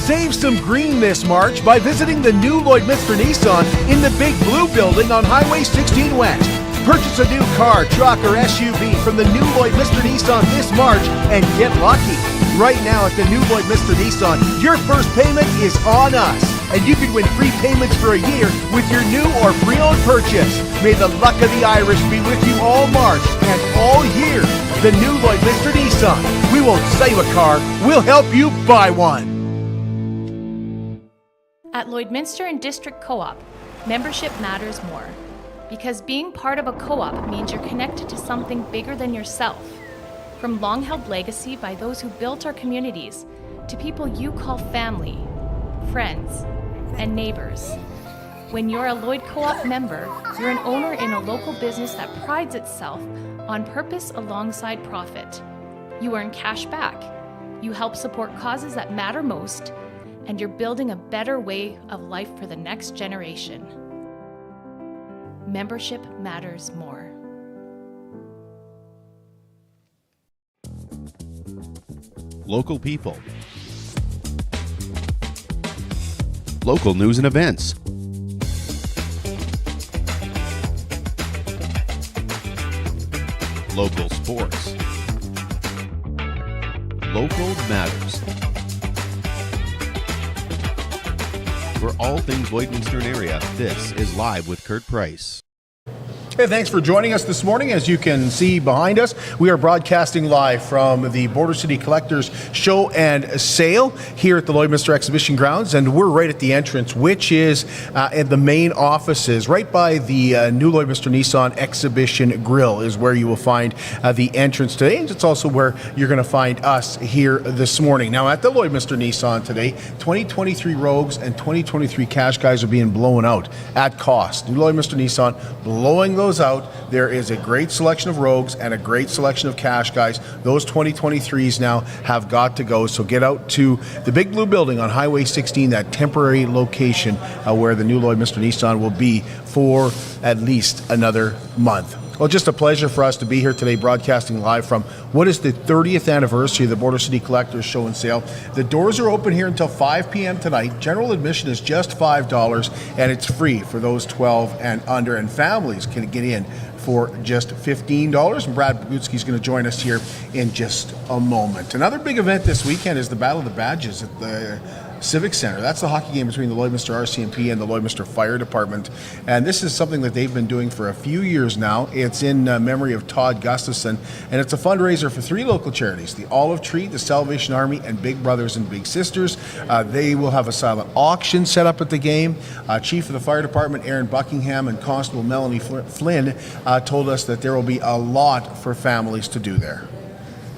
Save some green this March by visiting the new Lloydminster Nissan in the Big Blue Building on Highway 16 West. Purchase a new car, truck, or SUV from the new Lloydminster Nissan this March and get lucky. Right now at the new Lloydminster Nissan, your first payment is on us, and you can win free payments for a year with your new or pre-owned purchase. May the luck of the Irish be with you all March and all year. The new Lloydminster Nissan. We won't sell you a car, we'll help you buy one. At Lloydminster and District Co-op, membership matters more. Because being part of a co-op means you're connected to something bigger than yourself. From long-held legacy by those who built our communities, to people you call family, friends, and neighbors. When you're a Lloyd Co-op member, you're an owner in a local business that prides itself on purpose alongside profit. You earn cash back, you help support causes that matter most, and you're building a better way of life for the next generation. Membership matters more. Local people. Local news and events. Local sports. Local matters. For all things Lloydminster area, this is Live with Kurt Price. Hey, thanks for joining us this morning. As you can see behind us, we are broadcasting live from the Border City Collectors Show and Sale here at the Lloydminster Exhibition Grounds, and we're right at the entrance, which is at the main offices, right by the new Lloydminster Nissan Exhibition Grill is where you will find the entrance today, and it's also where you're going to find us here this morning. Now, at the Lloydminster Nissan today, 2023 Rogues and 2023 Cash Guys are being blown out at cost. New Lloydminster Nissan blowing those out. There is a great selection of Rogues and a great selection of Cash Guys. Those 2023s now have got to go, so get out to the Big Blue Building on Highway 16, that temporary location where the new Lloydminster Nissan will be for at least another month. Well, just a pleasure for us to be here today broadcasting live from what is the 30th anniversary of the Border City Collectors Show and Sale. The doors are open here until 5 p.m. tonight. General admission is just $5, and it's free for those 12 and under, and families can get in for just $15. And Brad Bogutsky is going to join us here in just a moment. Another big event this weekend is the Battle of the Badges at the Civic Center. That's the hockey game between the Lloydminster RCMP and the Lloydminster Fire Department. And this is something that they've been doing for a few years now. It's in memory of Todd Gustafson, and it's a fundraiser for 3 local charities, the Olive Tree, the Salvation Army, and Big Brothers and Big Sisters. They will have a silent auction set up at the game. Chief of the Fire Department, Aaron Buckingham, and Constable Melanie Flynn told us that there will be a lot for families to do there.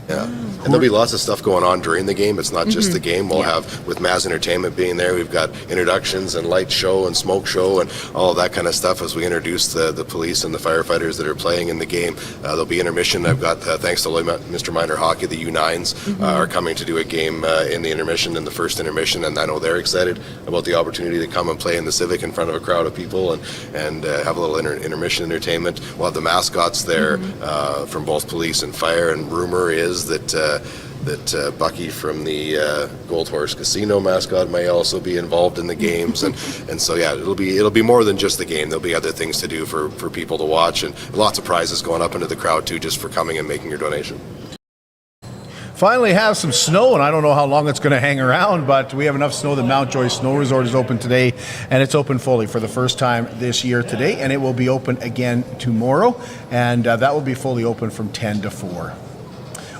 Yeah, and there'll be lots of stuff going on during the game. It's not just the game. We'll have, with Maz Entertainment being there, we've got introductions and light show and smoke show and all of that kind of stuff as we introduce the police and the firefighters that are playing in the game. There'll be intermission. I've got, thanks to Mr. Minor Hockey, the U9s are coming to do a game in the intermission, in the first intermission, and I know they're excited about the opportunity to come and play in the Civic in front of a crowd of people and have a little intermission entertainment. We'll have the mascots there from both police and fire, and rumor is that Bucky from the Gold Horse Casino mascot may also be involved in the games, and so yeah, it'll be more than just the game. There'll be other things to do for people to watch, and lots of prizes going up into the crowd too, just for coming and making your donation. Finally have some snow, and I don't know how long it's going to hang around, but we have enough snow that Mount Joy Snow Resort is open today, and it's open fully for the first time this year today, and it will be open again tomorrow, and that will be fully open from 10 to 4.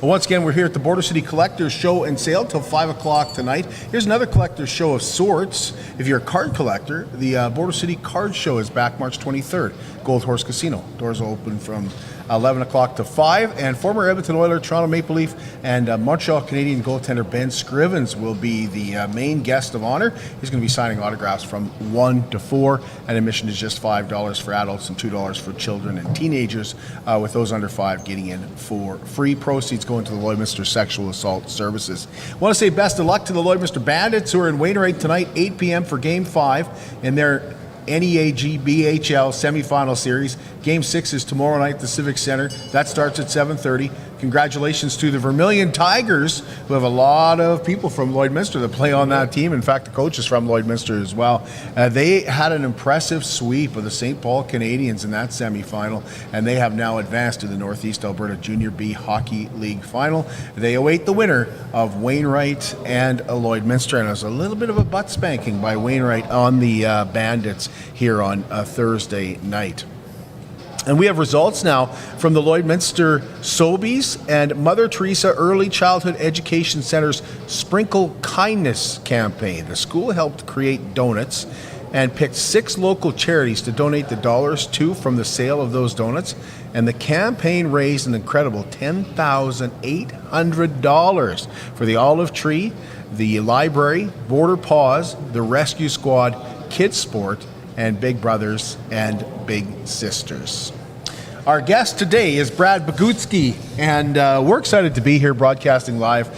Well, once again, we're here at the Border City Collectors Show and Sale till 5 o'clock tonight. Here's another collector's show of sorts. If you're a card collector, the Border City Card Show is back March 23rd. Gold Horse Casino. Doors will open from 11 o'clock to 5. And former Edmonton Oiler, Toronto Maple Leaf, and Montreal Canadian goaltender Ben Scrivens will be the main guest of honor. He's going to be signing autographs from 1 to 4. And admission is just $5 for adults and $2 for children and teenagers, with those under 5 getting in for free. Proceeds going to the Lloydminster Sexual Assault Services. I want to say best of luck to the Lloydminster Bandits, who are in Wainwright tonight, 8 p.m. for Game 5 in their NEAG BHL semifinal series. Game 6 is tomorrow night at the Civic Center. That starts at 7:30. congratulations to the Vermilion Tigers, who have a lot of people from Lloydminster that play on that team. In fact, the coach is from Lloydminster as well. They had an impressive sweep of the St. Paul Canadians in that semifinal, and they have now advanced to the Northeast Alberta Junior B Hockey League final. They await the winner of Wainwright and Lloydminster, and it was a little bit of a butt spanking by Wainwright on the Bandits here on Thursday night. And we have results now from the Lloydminster Sobeys and Mother Teresa Early Childhood Education Center's Sprinkle Kindness campaign. The school helped create donuts and picked 6 local charities to donate the dollars to from the sale of those donuts. And the campaign raised an incredible $10,800 for the Olive Tree, the library, Border Paws, the Rescue Squad, Kids Sport, and Big Brothers and Big Sisters. Our guest today is Brad Bogutsky, and we're excited to be here broadcasting live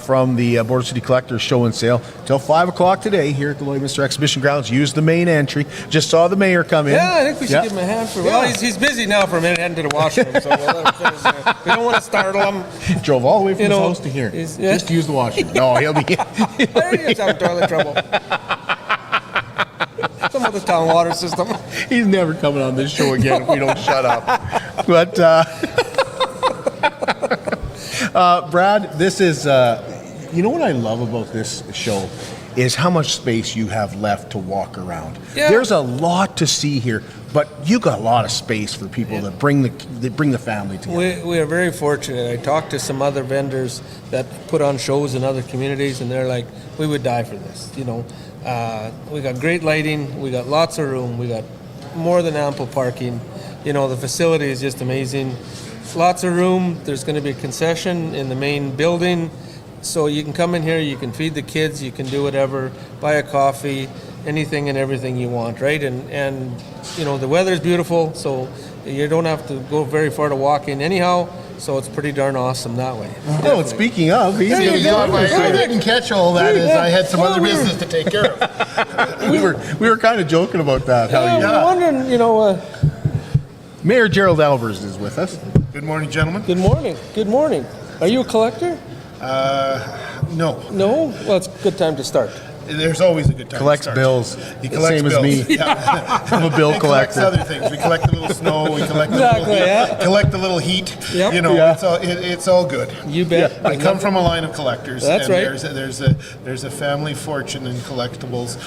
from the Border City Collectors Show and Sale till 5 o'clock today here at the Lloydminster Exhibition Grounds. Use the main entry. Just saw the mayor come in. Yeah, I think we should give him a hand for. Well, he's busy now for a minute, heading to the washroom, so we'll let him finish there. We don't want to startle him. Drove all the way from his house to here. Just to use the washroom. No, he'll be. There he is having toilet trouble. Some of the town water system. He's never coming on this show again if we don't shut up. But Brad, this is you know what I love about this show is how much space you have left to walk around. Yeah. There's a lot to see here, but you got a lot of space for people that bring the family together. We are very fortunate. I talked to some other vendors that put on shows in other communities, and they're like, we would die for this. You know, we got great lighting, we got lots of room, we got more than ample parking. You know, the facility is just amazing. Lots of room. There's going to be a concession in the main building. So you can come in here, you can feed the kids, you can do whatever, buy a coffee, anything and everything you want, right? And you know, the weather's beautiful, so you don't have to go very far to walk in anyhow. So it's pretty darn awesome that way. Oh, and speaking of, I didn't catch all that as I had some other business to take care of. we were kind of joking about that. I'm wondering, you know. Mayor Gerald Albers is with us. Good morning, gentlemen. Good morning. Good morning. Are you a collector? No. No? Well, it's a good time to start. There's always a good time Collects to start. bills. He collects Same bills. as me. Yeah. I'm a bill He collects collector. other things. We collect a little snow. We collect Exactly, collect a little heat. Yep. You know, Yeah. it's all good. You bet. I come from a line of collectors. That's and right. There's a family fortune in collectibles.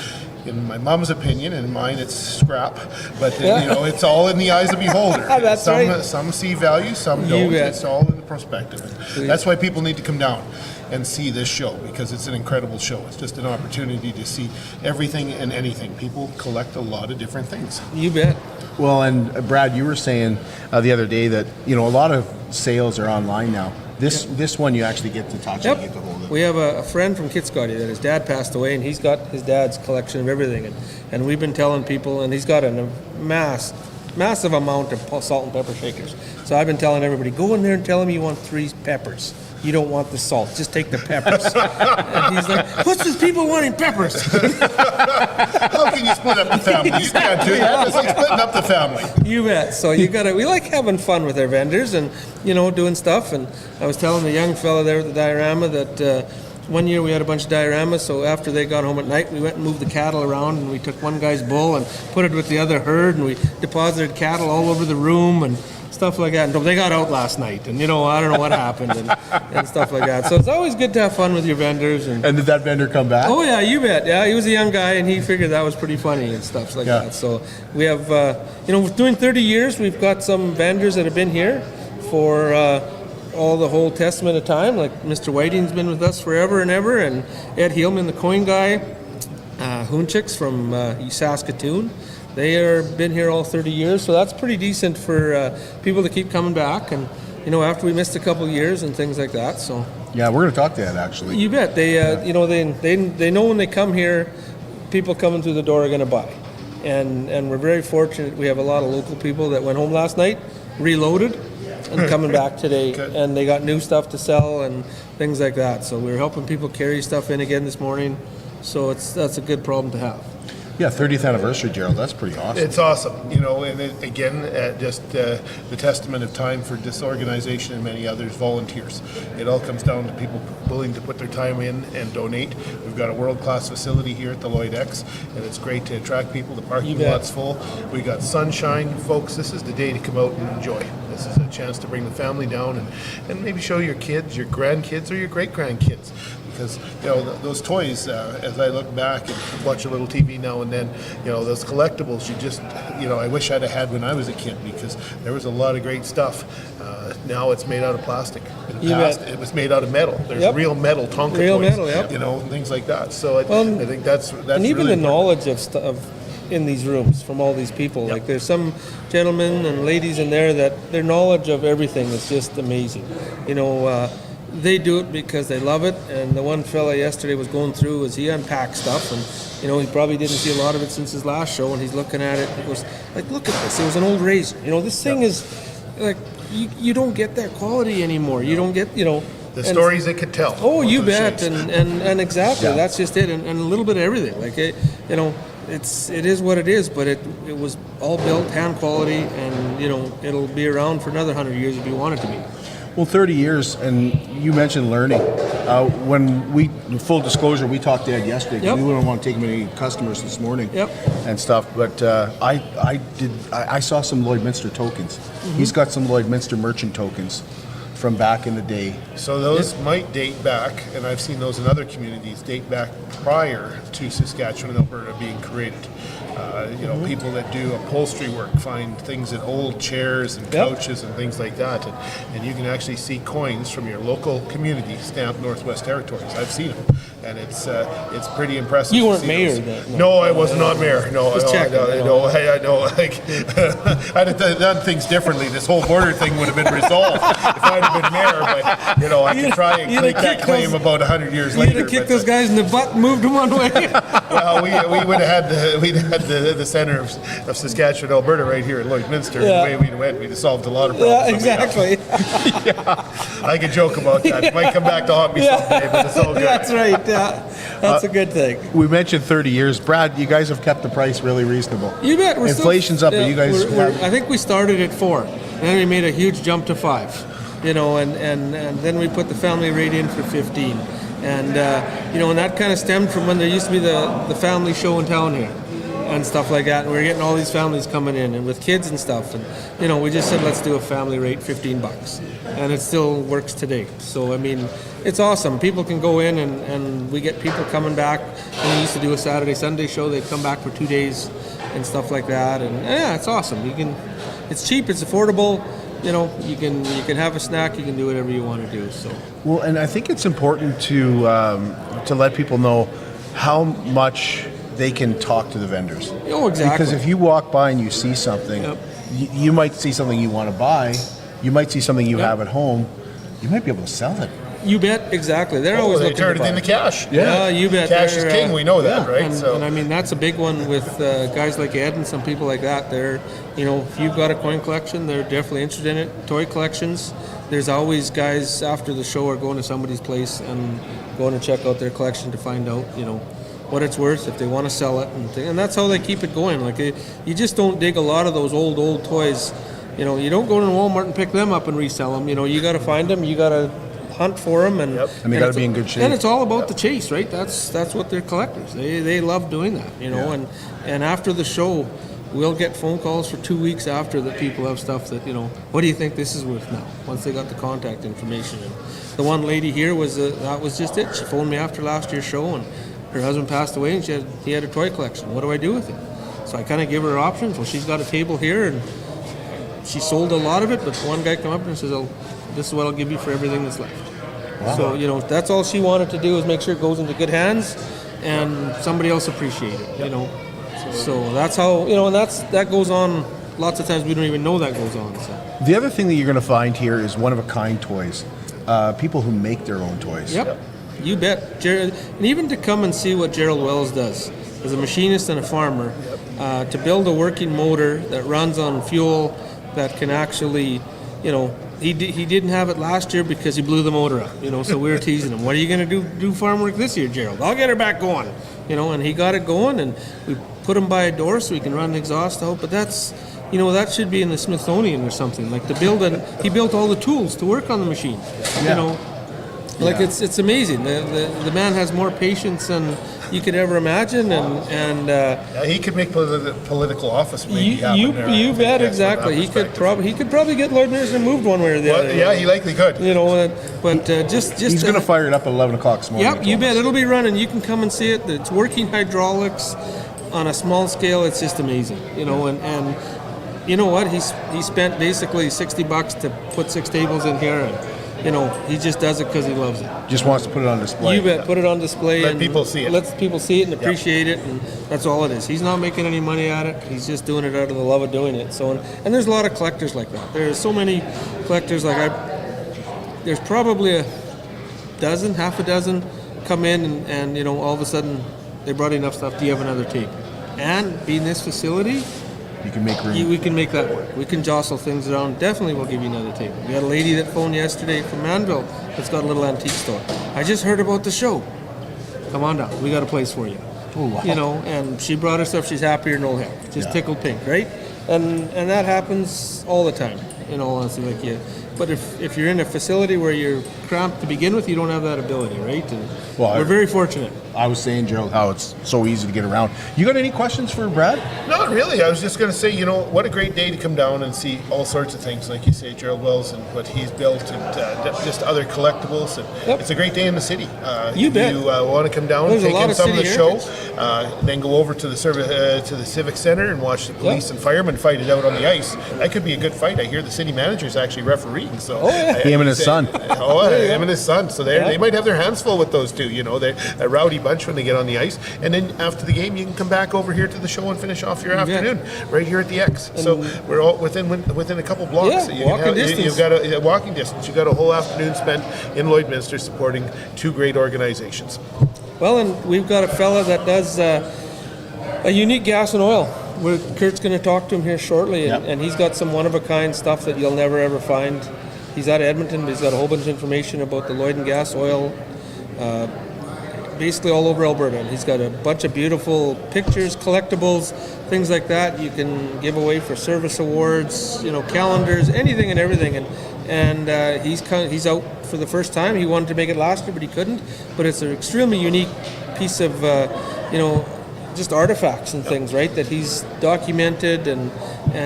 In my mom's opinion, and in mine, it's scrap. But you know, it's all in the eyes of the beholder. That's some, right. Some see value, some You don't. bet. It's all in the perspective. And that's why people need to come down and see this show, because it's an incredible show. It's just an opportunity to see everything and anything. People collect a lot of different things. You bet. Well, and Brad, you were saying the other day that a lot of sales are online now. This one you actually get to touch and get to hold it. We have a friend from Kitscoty that his dad passed away, and he's got his dad's collection of everything. And we've been telling people, and he's got a massive amount of salt and pepper shakers. So I've been telling everybody, go in there and tell him you want 3 peppers. You don't want the salt, just take the peppers. And he's like, what's with people wanting peppers? How can you split up the family? You can't do that. It's like splitting up the family. You bet. So we like having fun with our vendors and, doing stuff. And I was telling the young fella there at the diorama that one year we had a bunch of dioramas, so after they got home at night, we went and moved the cattle around, and we took one guy's bull and put it with the other herd, and we deposited cattle all over the room and stuff like that. And they got out last night, and I don't know what happened and stuff like that. So it's always good to have fun with your vendors. And did that vendor come back? Oh yeah, you bet. Yeah, he was a young guy, and he figured that was pretty funny and stuff like that. So we have, we're doing 30 years. We've got some vendors that have been here for all the whole testament of time. Like Mr. Whiting's been with us forever and ever, and Ed Heelman, the coin guy, Hoonchicks from Saskatoon. They have been here all 30 years, so that's pretty decent for people to keep coming back. And after we missed a couple of years and things like that. So yeah, we're going to talk to Ed actually. You bet. They they know when they come here, people coming through the door are going to buy, and we're very fortunate. We have a lot of local people that went home last night, reloaded, and coming back today, and they got new stuff to sell and things like that. So we're helping people carry stuff in again this morning. So that's a good problem to have. Yeah, 30th anniversary, Gerald. That's pretty awesome. It's awesome, and again, just the testament of time for this organization and many others, volunteers. It all comes down to people willing to put their time in and donate. We've got a world-class facility here at the Lloyd X, and it's great to attract people. The parking lot's full. We got sunshine, folks. This is the day to come out and enjoy. This is a chance to bring the family down and maybe show your kids, your grandkids, or your great-grandkids. Because those toys, as I look back and watch a little TV now and then, those collectibles, I wish I'd have had when I was a kid, because there was a lot of great stuff. Now it's made out of plastic. In the past, it was made out of metal. There's real metal Tonka toys, things like that. So I think that's and even really the knowledge of stuff in these rooms from all these people. Like there's some gentlemen and ladies in there that their knowledge of everything is just amazing. They do it because they love it, and the one fella yesterday was going through as he unpacked stuff, and he probably didn't see a lot of it since his last show, and he's looking at it, and he goes, like, look at this, it was an old razor. This thing is, like, you don't get that quality anymore. You don't get, the stories it could tell. Oh, you bet, and exactly, that's just it, and a little bit of everything. Like, it is what it is, but it was all built, hand quality, and, it'll be around for another 100 years if you want it to be. Well, 30 years, and you mentioned learning. Full disclosure, we talked to Ed yesterday. We wouldn't want to take many customers this morning and stuff, but I saw some Lloydminster tokens. Mm-hmm. He's got some Lloydminster merchant tokens from back in the day. So those might date back, and I've seen those in other communities, date back prior to Saskatchewan and Alberta being created. People that do upholstery work find things in old chairs and couches and things like that, and you can actually see coins from your local community stamped Northwest Territories. I've seen them, and it's pretty impressive. You weren't mayor then? No, I was not mayor. No, I know. Like, I'd have done things differently. This whole border thing would have been resolved if I'd have been mayor. But I could try and make that claim about 100 years later. You'd have kicked those guys in the butt and moved them one way. Well, we would have had the center of Saskatchewan, Alberta, right here at Lloydminster. The way we went, we'd have solved a lot of problems. Yeah, exactly. I could joke about that. It might come back to haunt me someday, but it's all good. That's right. That's a good thing. We mentioned 30 years. Brad, you guys have kept the price really reasonable. You bet. Inflation's up, but you guys I think we started at 4, and then we made a huge jump to 5. And then we put the family rate in for 15. And and that kind of stemmed from when there used to be the family show in town here and stuff like that, and we were getting all these families coming in and with kids and stuff, and we just said let's do a family rate, $15, and it still works today. So it's awesome. People can go in and we get people coming back. And we used to do a Saturday Sunday show. They'd come back for 2 days and stuff like that, and it's awesome. It's cheap, it's affordable. You can have a snack, you can do whatever you want to do. So well, and I think it's important to let people know how much they can talk to the vendors. Oh, exactly. Because if you walk by and you see something, you might see something you want to buy, you might see something you have at home, you might be able to sell it. You bet, exactly. They're always looking to buy. They turn it into cash. Yeah, you bet. Cash is king, we know that, right? And that's a big one with guys like Ed and some people like that. They're, if you've got a coin collection, they're definitely interested in it. Toy collections, there's always guys after the show are going to somebody's place and going to check out their collection to find out, what it's worth, if they want to sell it, and that's how they keep it going. Like you just don't dig a lot of those old toys. You don't go to Walmart and pick them up and resell them. You got to find them. You got to hunt for them, and they got to be in good shape. And it's all about the chase, right? That's what they're collectors. They love doing that, And after the show, we'll get phone calls for 2 weeks after that people have stuff that what do you think this is worth now? Once they got the contact information, and the one lady here that was just it. She phoned me after last year's show, and her husband passed away, and he had a toy collection. What do I do with it? So I kind of give her options. Well, she's got a table here, and she sold a lot of it, but one guy come up and says, this is what I'll give you for everything that's left. Wow. So, that's all she wanted to do is make sure it goes into good hands and somebody else appreciate it, So that's how, and that goes on. Lots of times we don't even know that goes on. So. The other thing that you're going to find here is one-of-a-kind toys. People who make their own toys. Yep, you bet. And even to come and see what Gerald Wells does as a machinist and a farmer, to build a working motor that runs on fuel that can actually you know, he didn't have it last year because he blew the motor up, you know, so we were teasing him. What are you going to do farm work this year, Gerald? I'll get her back going, you know, and he got it going, and we put him by a door so he can run the exhaust out, but that's, you know, that should be in the Smithsonian or something. Like he built all the tools to work on the machine, you know. Like it's amazing. The man has more patience than you could ever imagine, and he could make political office maybe happen there. You bet, exactly. He could probably get Lloyd Minister moved one way or the other. Yeah, he likely could. You know, but just he's going to fire it up at 11 o'clock this morning. Yep, you bet. It'll be running. You can come and see it. It's working hydraulics on a small scale. It's just amazing. You know, and you know what? He spent basically $60 to put 6 tables in here, and you know, he just does it because he loves it. Just wants to put it on display. You bet, put it on display. Let people see it. Let people see it and appreciate it, and that's all it is. He's not making any money at it. He's just doing it out of the love of doing it. So, and there's a lot of collectors like that. There's so many collectors there's probably half a dozen come in and you know, all of a sudden they brought enough stuff. Do you have another tape? And being this facility, you can make room. We can make that work. We can jostle things around. Definitely we'll give you another table. We had a lady that phoned yesterday from Manville that's got a little antique store. I just heard about the show. Come on down. We got a place for you. Oh, wow. You know, and she brought her stuff. She's happier than all hell. Just tickled pink, right? And that happens all the time, in all honesty. Like you. But if you're in a facility where you're cramped to begin with, you don't have that ability, right? And we're very fortunate. I was saying, Gerald, how it's so easy to get around. You got any questions for Brad? Not really. I was just going to say, you know, what a great day to come down and see all sorts of things, like you say, Gerald Wells and what he's built, and just other collectibles. And It's a great day in the city. You bet. If you want to come down, There's take in some of the show, heritage. then go over to the Civic Center and watch the police and firemen fight it out on the ice. That could be a good fight. I hear the city manager is actually refereeing. So him and his son. Him and his son. So they might have their hands full with those two. You know, they're a rowdy bunch when they get on the ice. And then after the game, you can come back over here to the show and finish off your afternoon right here at the X. So we're all within a couple blocks. Yeah, walking distance. You've got a walking distance. You've got a whole afternoon spent in Lloydminster supporting 2 great organizations. Well, and we've got a fella that does a unique gas and oil. Kurt's going to talk to him here shortly, and he's got some one-of-a-kind stuff that you'll never, ever find. He's out of Edmonton, but he's got a whole bunch of information about the Lloyd and gas oil, basically all over Alberta. And he's got a bunch of beautiful pictures, collectibles, things like that you can give away for service awards, you know, calendars, anything and everything. And he's out for the first time. He wanted to make it last year, but he couldn't. But it's an extremely unique piece of, you know, just artifacts and things, right, that he's documented and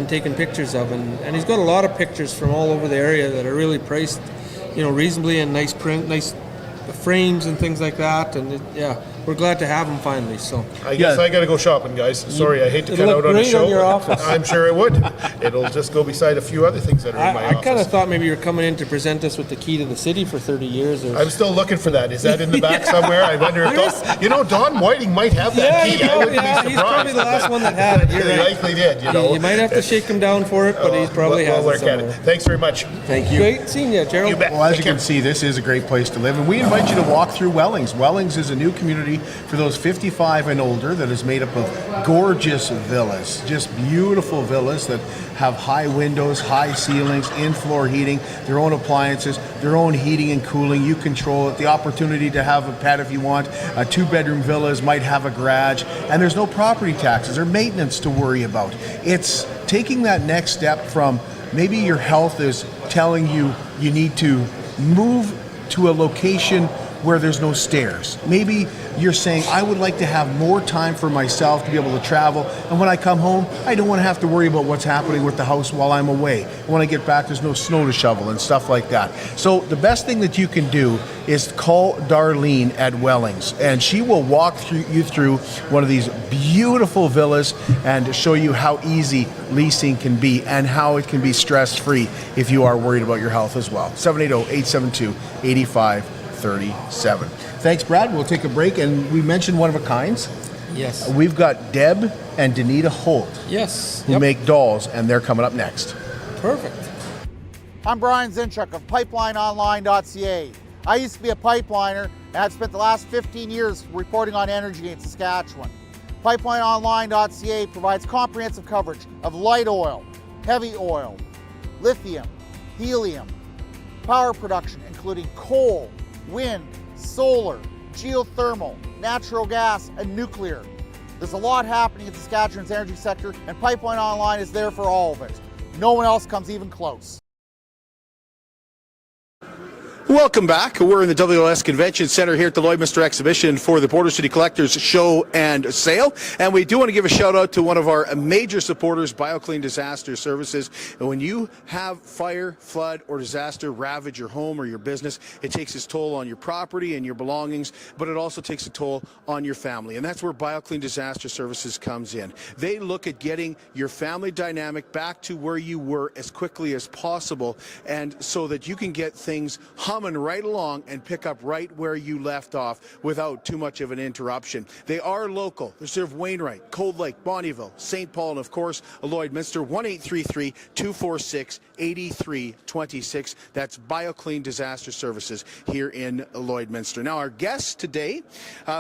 taken pictures of. And he's got a lot of pictures from all over the area that are really priced, you know, reasonably, and nice print, nice frames and things like that. And we're glad to have him finally. So I guess I got to go shopping, guys. Sorry, I hate to cut out on the show. On your office. I'm sure it would. It'll just go beside a few other things that are in my office. I kind of thought maybe you're coming in to present us with the key to the city for 30 years. I'm still looking for that. Is that in the back somewhere? I wonder if Don Whiting might have that key. I wouldn't be surprised. He's probably the last one that had it. He likely did. You know, you might have to shake him down for it, but he's probably has it somewhere. Thanks very much. Thank you. Great seeing you, Gerald. You bet. Well, as you can see, this is a great place to live, and we invite you to walk through Wellings. Wellings is a new community for those 55 and older that is made up of gorgeous villas, just beautiful villas that have high windows, high ceilings, in-floor heating, their own appliances, their own heating and cooling. You control it. The opportunity to have a pet if you want. 2-bedroom villas might have a garage, and there's no property taxes or maintenance to worry about. It's taking that next step from maybe your health is telling you you need to move to a location where there's no stairs. Maybe you're saying, I would like to have more time for myself to be able to travel, and when I come home, I don't want to have to worry about what's happening with the house while I'm away. When I get back, there's no snow to shovel and stuff like that. So the best thing that you can do is call Darlene at Wellings, and she will walk you through one of these beautiful villas and show you how easy leasing can be and how it can be stress-free if you are worried about your health as well. 780-872-8537. Thanks, Brad. We'll take a break, and we mentioned one of a kinds. Yes. We've got Deb and Danita Holt. Yes. Who make dolls, and they're coming up next. Perfect. I'm Brian Zinchuk of PipelineOnline.ca. I used to be a pipeliner, and I've spent the last 15 years reporting on energy in Saskatchewan. PipelineOnline.ca provides comprehensive coverage of light oil, heavy oil, lithium, helium, power production including coal, wind, solar, geothermal, natural gas, and nuclear. There's a lot happening in Saskatchewan's energy sector, and Pipeline Online is there for all of it. No one else comes even close. Welcome back. We're in the WLS Convention Center here at the Lloydminster Exhibition for the Border City Collectors Show and Sale. And we do want to give a shout out to one of our major supporters, BioClean Disaster Services. And when you have fire, flood, or disaster ravage your home or your business, it takes its toll on your property and your belongings, but it also takes a toll on your family. And that's where BioClean Disaster Services comes in. They look at getting your family dynamic back to where you were as quickly as possible, and so that you can get things humming right along and pick up right where you left off without too much of an interruption. They are local. They serve Wainwright, Cold Lake, Bonnyville, St. Paul, and of course, Lloydminster. 1-833-246-8326. That's BioClean Disaster Services here in Lloydminster. Now, our guests today,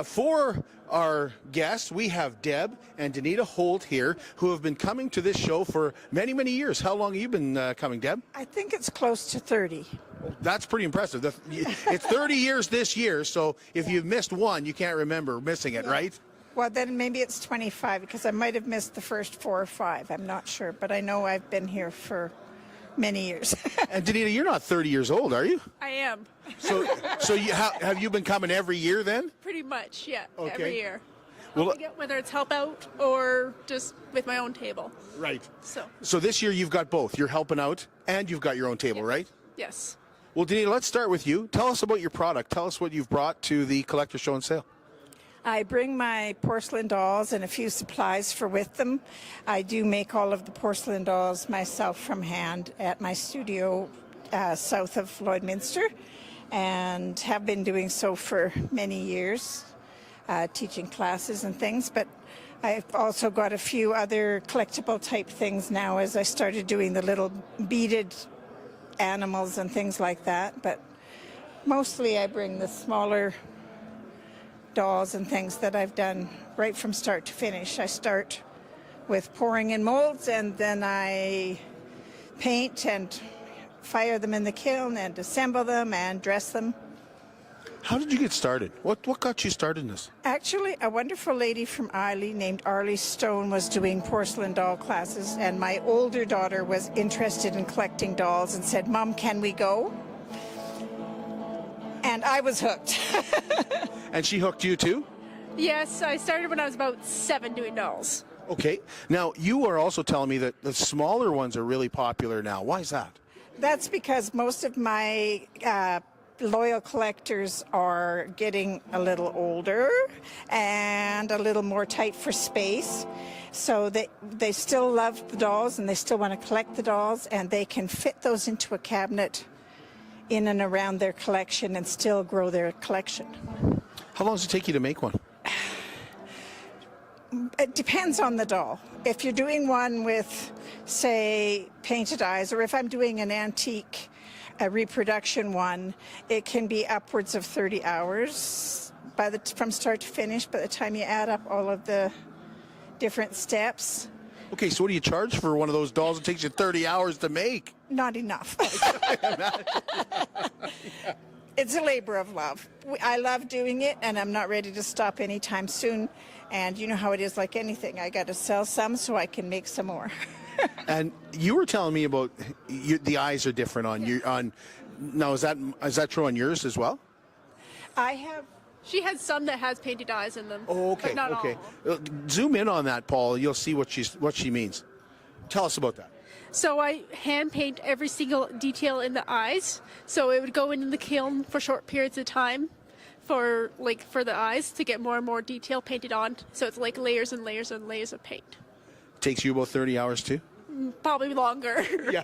for our guests, we have Deb and Danita Holt here, who have been coming to this show for many, many years. How long have you been coming, Deb? I think it's close to 30. That's pretty impressive. It's 30 years this year, so if you've missed one, you can't remember missing it, right? Well, then maybe it's 25 because I might have missed the first 4 or 5. I'm not sure, but I know I've been here for many years. And Danita, you're not 30 years old, are you? I am. So have you been coming every year then? Pretty much, yeah. Okay. Every year. Well, Whether it's help out or just with my own table. right. So this year you've got both. You're helping out and you've got your own table, right? yes. Well, Danita, let's start with you. Tell us about your product. Tell us what you've brought to the Collector Show and Sale. I bring my porcelain dolls and a few supplies for with them. I do make all of the porcelain dolls myself from hand at my studio south of Lloydminster, and have been doing so for many years, teaching classes and things. But I've also got a few other collectible type things now as I started doing the little beaded animals and things like that. But mostly I bring the smaller dolls and things that I've done right from start to finish. I start with pouring in molds, and then I paint and fire them in the kiln and assemble them and dress them. How did you get started? What got you started in this? Actually, a wonderful lady from Islay named Arlie Stone was doing porcelain doll classes, and my older daughter was interested in collecting dolls and said, "Mom, can we go?" And I was hooked. And she hooked you too? Yes, I started when I was about 7 doing dolls. Okay. Now, you are also telling me that the smaller ones are really popular now. Why is that? That's because most of my loyal collectors are getting a little older and a little more tight for space. So they still love the dolls and they still want to collect the dolls, and they can fit those into a cabinet in and around their collection and still grow their collection. How long does it take you to make one? It depends on the doll. If you're doing one with, say, painted eyes, or if I'm doing an antique reproduction one, it can be upwards of 30 hours from start to finish by the time you add up all of the different steps. Okay, so what do you charge for one of those dolls that takes you 30 hours to make? Not enough. It's a labor of love. I love doing it, and I'm not ready to stop anytime soon. And you know how it is, like anything. I got to sell some so I can make some more. And you were telling me about the eyes are different on you. Now, is that true on yours as well? I have. She has some that has painted eyes in them. Oh, okay. But not Okay. all. Zoom in on that, Paul. You'll see what she means. Tell us about that. So I hand paint every single detail in the eyes. So it would go in the kiln for short periods of time for the eyes to get more and more detail painted on. So it's like layers and layers and layers of paint. Takes you about 30 hours too? Probably longer. Yeah.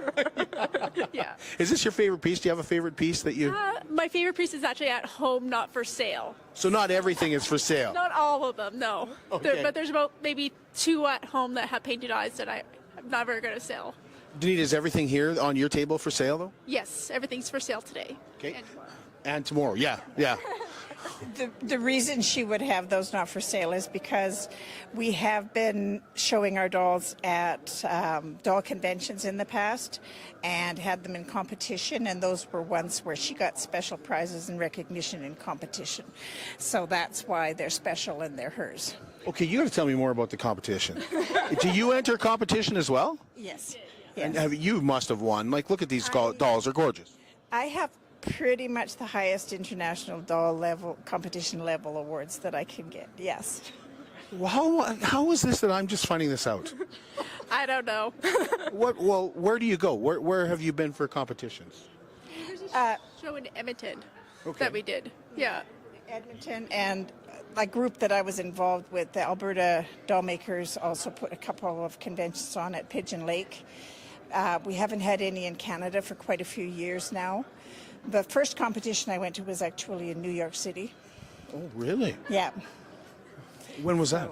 Yeah. Is this your favorite piece? Do you have a favorite piece that you... My favorite piece is actually at home, not for sale. So not everything is for sale? Not all of them, no. Okay. But there's about maybe 2 at home that have painted eyes that I'm never going to sell. Danita, is everything here on your table for sale though? Yes, everything's for sale today. Okay. And tomorrow. And tomorrow, yeah. The reason she would have those not for sale is because we have been showing our dolls at doll conventions in the past and had them in competition, and those were ones where she got special prizes and recognition in competition. So that's why they're special and they're hers. Okay, you got to tell me more about the competition. Do you enter competition as well? Yes. And Yes. you must have won. Like, look at these dolls; they're gorgeous. I have pretty much the highest international doll level, competition level awards that I can get. Yes. Well, how is this that I'm just finding this out? I don't know. Well, where do you go? Where have you been for competitions? Show in Edmonton Okay. that we did. Yeah. Edmonton and a group that I was involved with, the Alberta Doll Makers, also put a couple of conventions on at Pigeon Lake. We haven't had any in Canada for quite a few years now. The first competition I went to was actually in New York City. Oh, really? Yeah. When was that?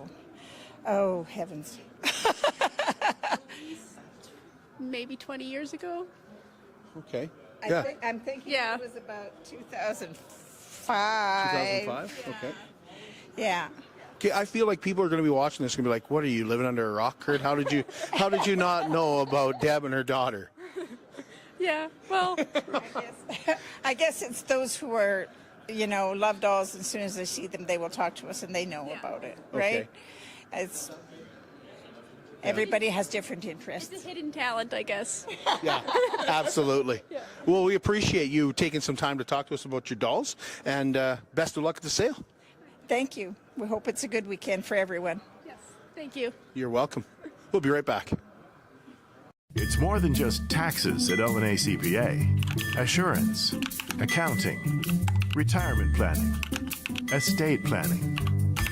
Oh, heavens. Maybe 20 years ago. Okay. I'm thinking Yeah. it was about 2005. 2005. Okay. Yeah. Okay, I feel like people are going to be watching this and be like, "What are you living under a rock, Kurt? How did you not know about Deb and her daughter?" Yeah. Well, I guess it's those who are, love dolls. As soon as they see them, they will talk to us and they know about it, right? Okay. It's everybody has different interests. it's a hidden talent, I guess. Yeah, absolutely. Well, we appreciate you taking some time to talk to us about your dolls, and best of luck at the sale. Thank you. We hope it's a good weekend for everyone. Yes. Thank you. You're welcome. We'll be right back. It's more than just taxes at L&A CPA. Assurance, accounting, retirement planning, estate planning,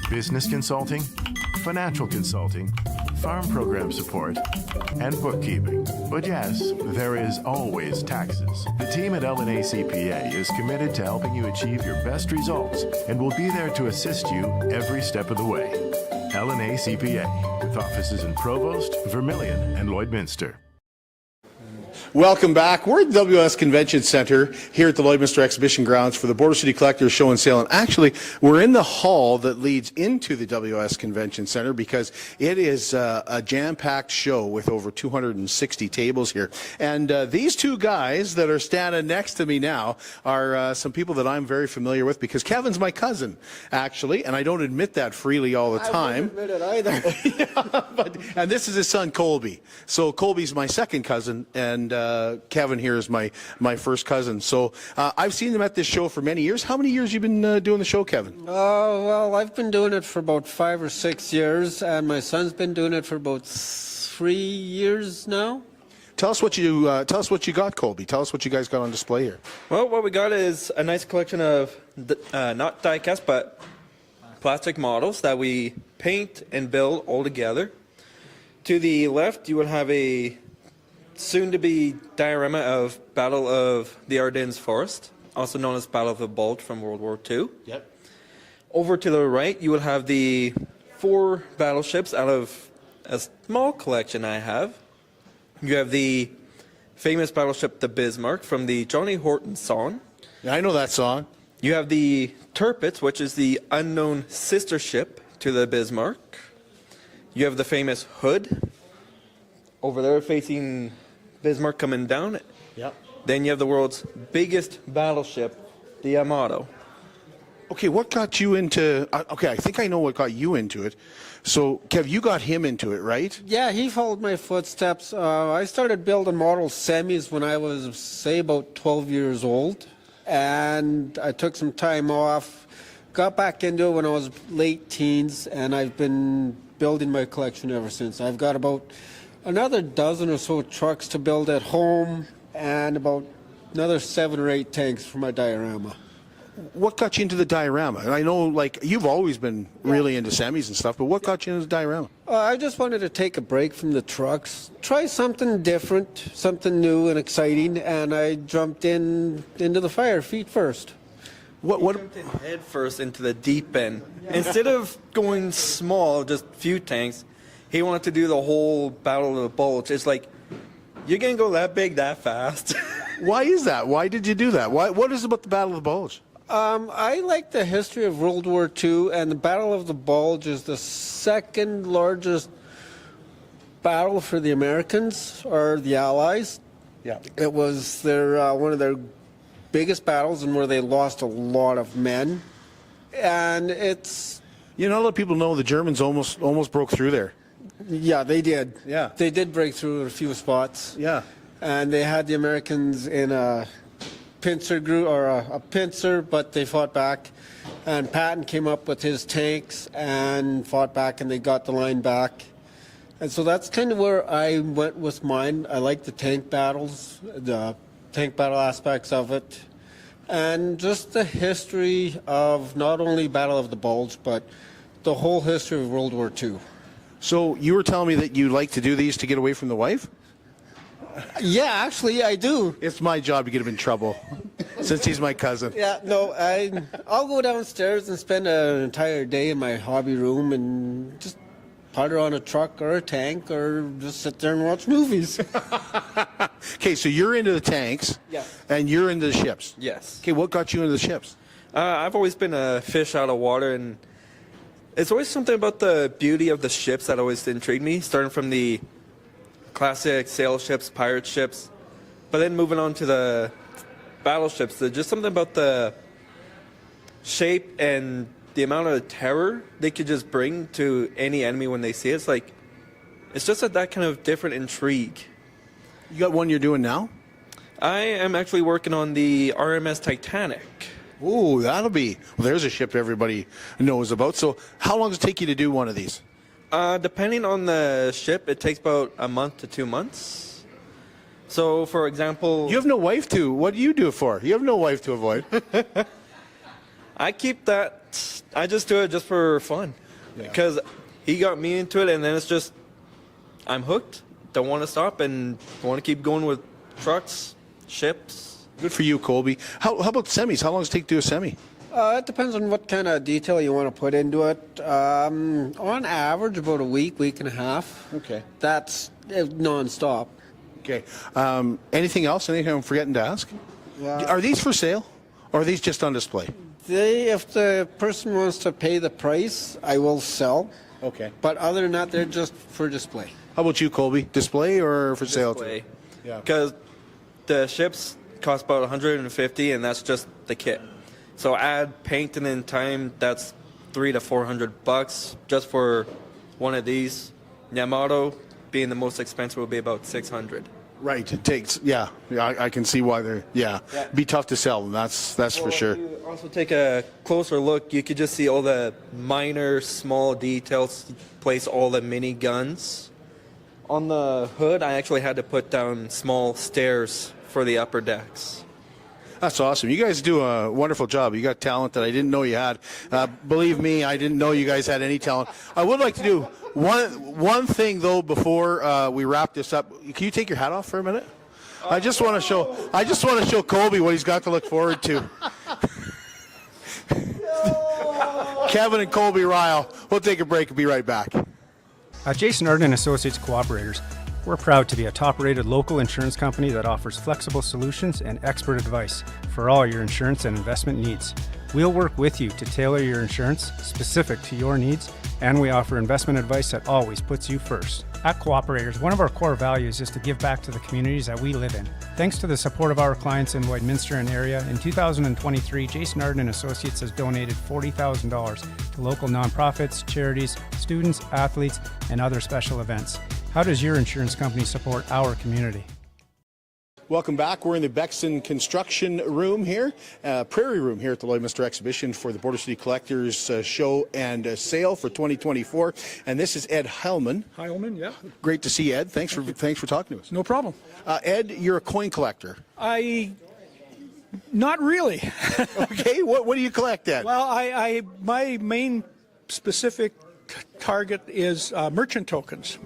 business consulting, financial consulting, farm program support, and bookkeeping. But yes, there is always taxes. The team at L&A CPA is committed to helping you achieve your best results and will be there to assist you every step of the way. L&A CPA, with offices in Provost, Vermilion, and Lloydminster. Welcome back. We're at the WS Convention Center here at the Lloydminster Exhibition Grounds for the Border City Collectors Show and Sale. And actually, we're in the hall that leads into the WS Convention Center because it is a jam-packed show with over 260 tables here. And these two guys that are standing next to me now are some people that I'm very familiar with because Kevin's my cousin, actually, and I don't admit that freely all the time. I wouldn't admit it either. And this is his son, Colby. So Colby's my second cousin, and Kevin here is my first cousin. So I've seen them at this show for many years. How many years you been doing the show, Kevin? Well, I've been doing it for about 5 or 6 years, and my son's been doing it for about 3 years now. Tell us what you got, Colby. Tell us what you guys got on display here. Well, what we got is a nice collection of not die-cast, but plastic models that we paint and build all together. To the left, you will have a soon-to-be diorama of Battle of the Ardennes Forest, also known as Battle of the Bulge from World War II. Yep. Over to the right, you will have the 4 battleships out of a small collection I have. You have the famous battleship the Bismarck from the Johnny Horton song. Yeah, I know that song. You have the Tirpitz, which is the unknown sister ship to the Bismarck. You have the famous Hood over there facing Bismarck coming down. Yep. Then you have the world's biggest battleship, the Armado. Okay, what got you into... okay, I think I know what got you into it. So, Kev, you got him into it, right? Yeah, he followed my footsteps. I started building model semis when I was, say, about 12 years old. And I took some time off, got back into it when I was late teens, and I've been building my collection ever since. I've got about another dozen or so trucks to build at home and about another 7 or 8 tanks for my diorama. What got you into the diorama? And I know, like, you've always been really into semis and stuff, but what got you into the diorama? I just wanted to take a break from the trucks, try something different, something new and exciting, and I jumped into the fire feet first. What jumped in head first into the deep end. Instead of going small, just a few tanks, he wanted to do the whole Battle of the Bulge. It's like, you're going to go that big that fast? Why is that? Why did you do that? What is it about the Battle of the Bulge? I like the history of World War II, and the Battle of the Bulge is the second largest battle for the Americans or the Allies. Yeah. It was their one of their biggest battles and where they lost a lot of men. And it's... You know, a lot of people know the Germans almost broke through there. Yeah, they did. Yeah. They did break through a few spots. Yeah. And they had the Americans in a pincer group or a pincer, but they fought back. And Patton came up with his tanks and fought back, and they got the line back. And so that's kind of where I went with mine. I like the tank battles, the tank battle aspects of it, and just the history of not only Battle of the Bulge, but the whole history of World War II. So you were telling me that you like to do these to get away from the wife? Yeah, actually, I do. It's my job to get him in trouble, since he's my cousin. Yeah, no, I'll go downstairs and spend an entire day in my hobby room and just put her on a truck or a tank or just sit there and watch movies. Okay, so you're into the tanks. Yes. And you're into the ships. Yes. Okay, what got you into the ships? I've always been a fish out of water, and it's always something about the beauty of the ships that always intrigued me, starting from the classic sail ships, pirate ships, but then moving on to the battleships. There's just something about the shape and the amount of terror they could just bring to any enemy when they see it. It's just that kind of different intrigue. You got one you're doing now? I am actually working on the RMS Titanic. Ooh, that'll be... Well, there's a ship everybody knows about. So how long does it take you to do one of these? Depending on the ship, it takes about a month to 2 months. So, for example... You have no wife to... What do you do it for? You have no wife to avoid. I keep that... I just do it just for fun. Because he got me into it, and then it's just... I'm hooked. Don't want to stop, and want to keep going with trucks, ships. Good for you, Colby. How about semis? How long does it take to do a semi? It depends on what kind of detail you want to put into it. On average, about a week and a half. Okay. That's non-stop. Okay. Anything else? Anything I'm forgetting to ask? Are these for sale, or are these just on display? If the person wants to pay the price, I will sell. Okay. But other than that, they're just for display. How about you, Colby? Display or for sale? Display. Yeah. Because the ships cost about $150, and that's just the kit. So add paint and then time, that's $300 to $400 just for one of these. Yamato, being the most expensive, will be about $600. Right. It takes. Yeah. I can see why they're. Yeah. Be tough to sell them. That's for sure. If you also take a closer look, you could just see all the minor, small details. Place all the mini guns. On the hood, I actually had to put down small stairs for the upper decks. That's awesome. You guys do a wonderful job. You got talent that I didn't know you had. Believe me, I didn't know you guys had any talent. I would like to do one thing though before we wrap this up. Can you take your hat off for a minute? I just want to show Colby what he's got to look forward to. Kevin and Colby Ryall. We'll take a break and be right back. At Jason Arden Associates Cooperators, we're proud to be a top-rated local insurance company that offers flexible solutions and expert advice for all your insurance and investment needs. We'll work with you to tailor your insurance specific to your needs, and we offer investment advice that always puts you first. At Cooperators, one of our core values is to give back to the communities that we live in. Thanks to the support of our clients in Lloydminster and area, in 2023, Jason Arden Associates has donated $40,000 to local nonprofits, charities, students, athletes, and other special events. How does your insurance company support our community? Welcome back. We're in the Bexon Construction Room here, Prairie Room here at the Lloydminster Exhibition for the Border City Collectors Show and Sale for 2024. And this is Ed Heilman. Heilman, yeah. Great to see Ed. Thanks for talking to us. No problem. Ed, you're a coin collector. Not really. Okay, what do you collect, Ed? Well, my main specific target is merchant tokens.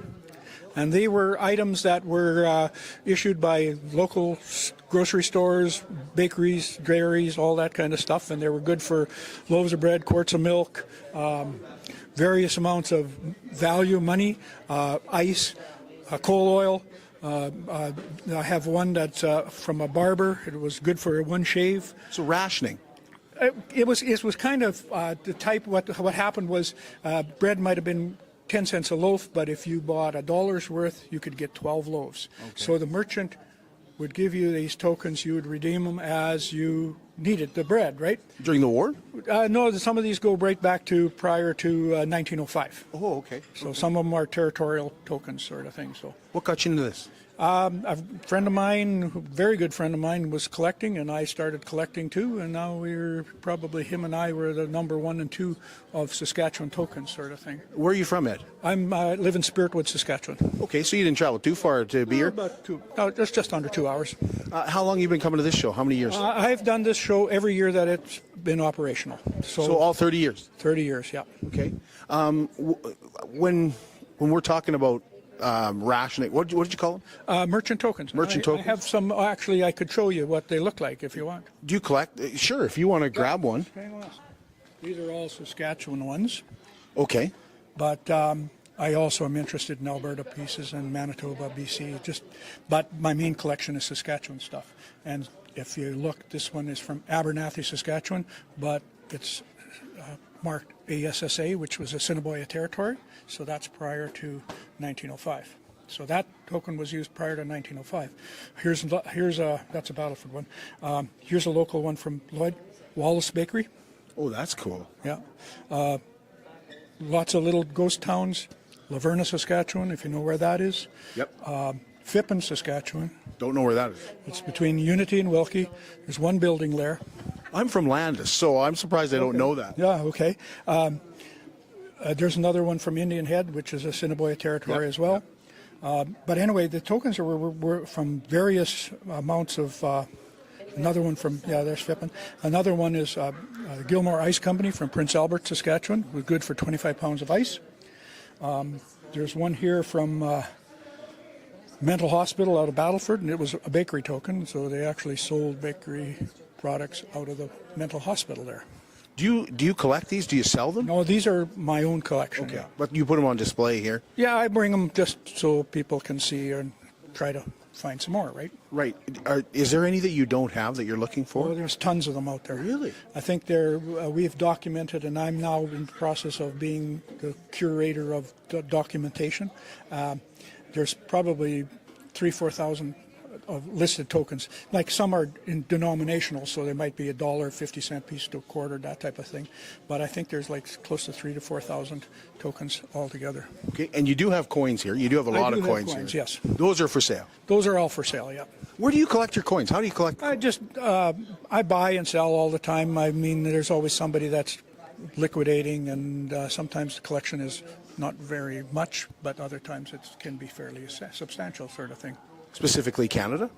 And they were items that were issued by local grocery stores, bakeries, dairies, all that kind of stuff. And they were good for loaves of bread, quarts of milk, various amounts of value, money, ice, coal oil. I have one that's from a barber. It was good for one shave. So rationing. It was kind of the type. What happened was bread might have been 10 cents a loaf, but if you bought $1 worth, you could get 12 loaves. Okay. So the merchant would give you these tokens. You would redeem them as you needed the bread, right? During the war? No, some of these go right back to prior to 1905. Oh, okay. So some of them are territorial tokens sort of thing. So what got you into this? A friend of mine, a very good friend of mine, was collecting, and I started collecting too. And now him and I were the number 1 and 2 of Saskatchewan tokens, sort of thing. Where are you from, Ed? I live in Spiritwood, Saskatchewan. Okay, so you didn't travel too far to be here? It's just under 2 hours. How long have you been coming to this show? How many years? I've done this show every year that it's been operational. So all 30 years? 30 years, yeah. Okay. When we're talking about rationing, what did you call them? Merchant tokens. Merchant tokens. I have some. Actually, I could show you what they look like if you want. Do you collect? Sure, if you want to grab one. These are all Saskatchewan ones. Okay. But I also am interested in Alberta pieces and Manitoba, BC. But my main collection is Saskatchewan stuff. And if you look, this one is from Abernathy, Saskatchewan, but it's marked ASSA, which was Assiniboia Territory. So that's prior to 1905. So that token was used prior to 1905. That's a Battleford one. Here's a local one from Lloyd, Wallace Bakery. Oh, that's cool. Yeah. Lots of little ghost towns. Laverna, Saskatchewan, if you know where that is. Yep. Phippen, Saskatchewan. Don't know where that is. It's between Unity and Wilkie. There's one building there. I'm from Landis, so I'm surprised I don't know that. Yeah, okay. There's another one from Indian Head, which is Assiniboia Territory as well. But anyway, the tokens were from various amounts of... another one from, there's Phippen. Another one is Gilmore Ice Company from Prince Albert, Saskatchewan. It was good for 25 pounds of ice. There's one here from Mental Hospital out of Battleford, and it was a bakery token, so they actually sold bakery products out of the mental hospital there. Do you collect these? Do you sell them? No, these are my own collection. Okay, yeah. But you put them on display here? Yeah, I bring them just so people can see and try to find some more, right? Right. Is there any that you don't have that you're looking for? Well, there's tons of them out there. Really? I think we've documented, and I'm now in the process of being the curator of documentation. There's probably 3,000-4,000 of listed tokens. Like some are in denominational, so there might be $1, 50-cent piece to a quarter, that type of thing. But I think there's like close to 3,000 to 4,000 tokens altogether. Okay, and you do have coins here. You do have a lot of coins here. Yes. Those are for sale. Those are all for sale. Yeah. Where do you collect your coins? How do you collect? I buy and sell all the time. I mean, there's always somebody that's liquidating, and sometimes the collection is not very much, but other times it can be fairly substantial sort of thing. Specifically Canada?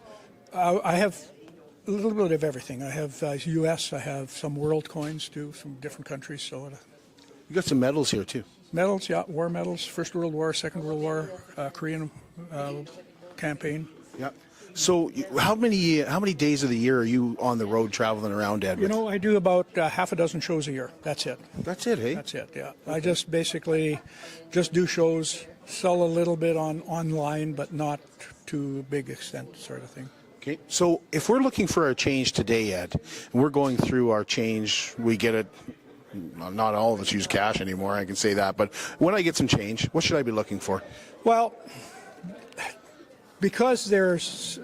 I have a little bit of everything. I have U.S., I have some world coins too, from different countries. So you got some medals here too. Medals, yeah, war medals, First World War, Second World War, Korean campaign. Yeah. So how many days of the year are you on the road traveling around, Ed? You know, I do about half a dozen shows a year. That's it. That's it, hey? That's it, yeah. Okay. I just basically do shows, sell a little bit online, but not to a big extent sort of thing. Okay. So if we're looking for a change today, Ed, and we're going through our change, we get it. Not all of us use cash anymore, I can say that. But when I get some change, what should I be looking for? Well, because this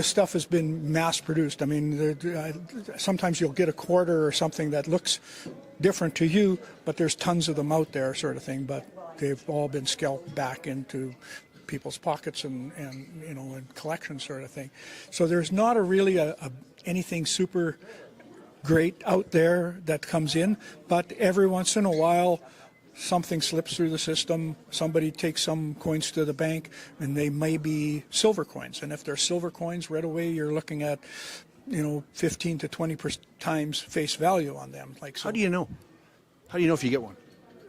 stuff has been mass produced. I mean, sometimes you'll get a quarter or something that looks different to you, but there's tons of them out there sort of thing, but they've all been scalped back into people's pockets and collections sort of thing. So there's not anything super great out there that comes in, but every once in a while something slips through the system, somebody takes some coins to the bank, and they may be silver coins. And if they're silver coins, right away you're looking at 15 to 20 times face value on them. Like so. How do you know? How do you know if you get one?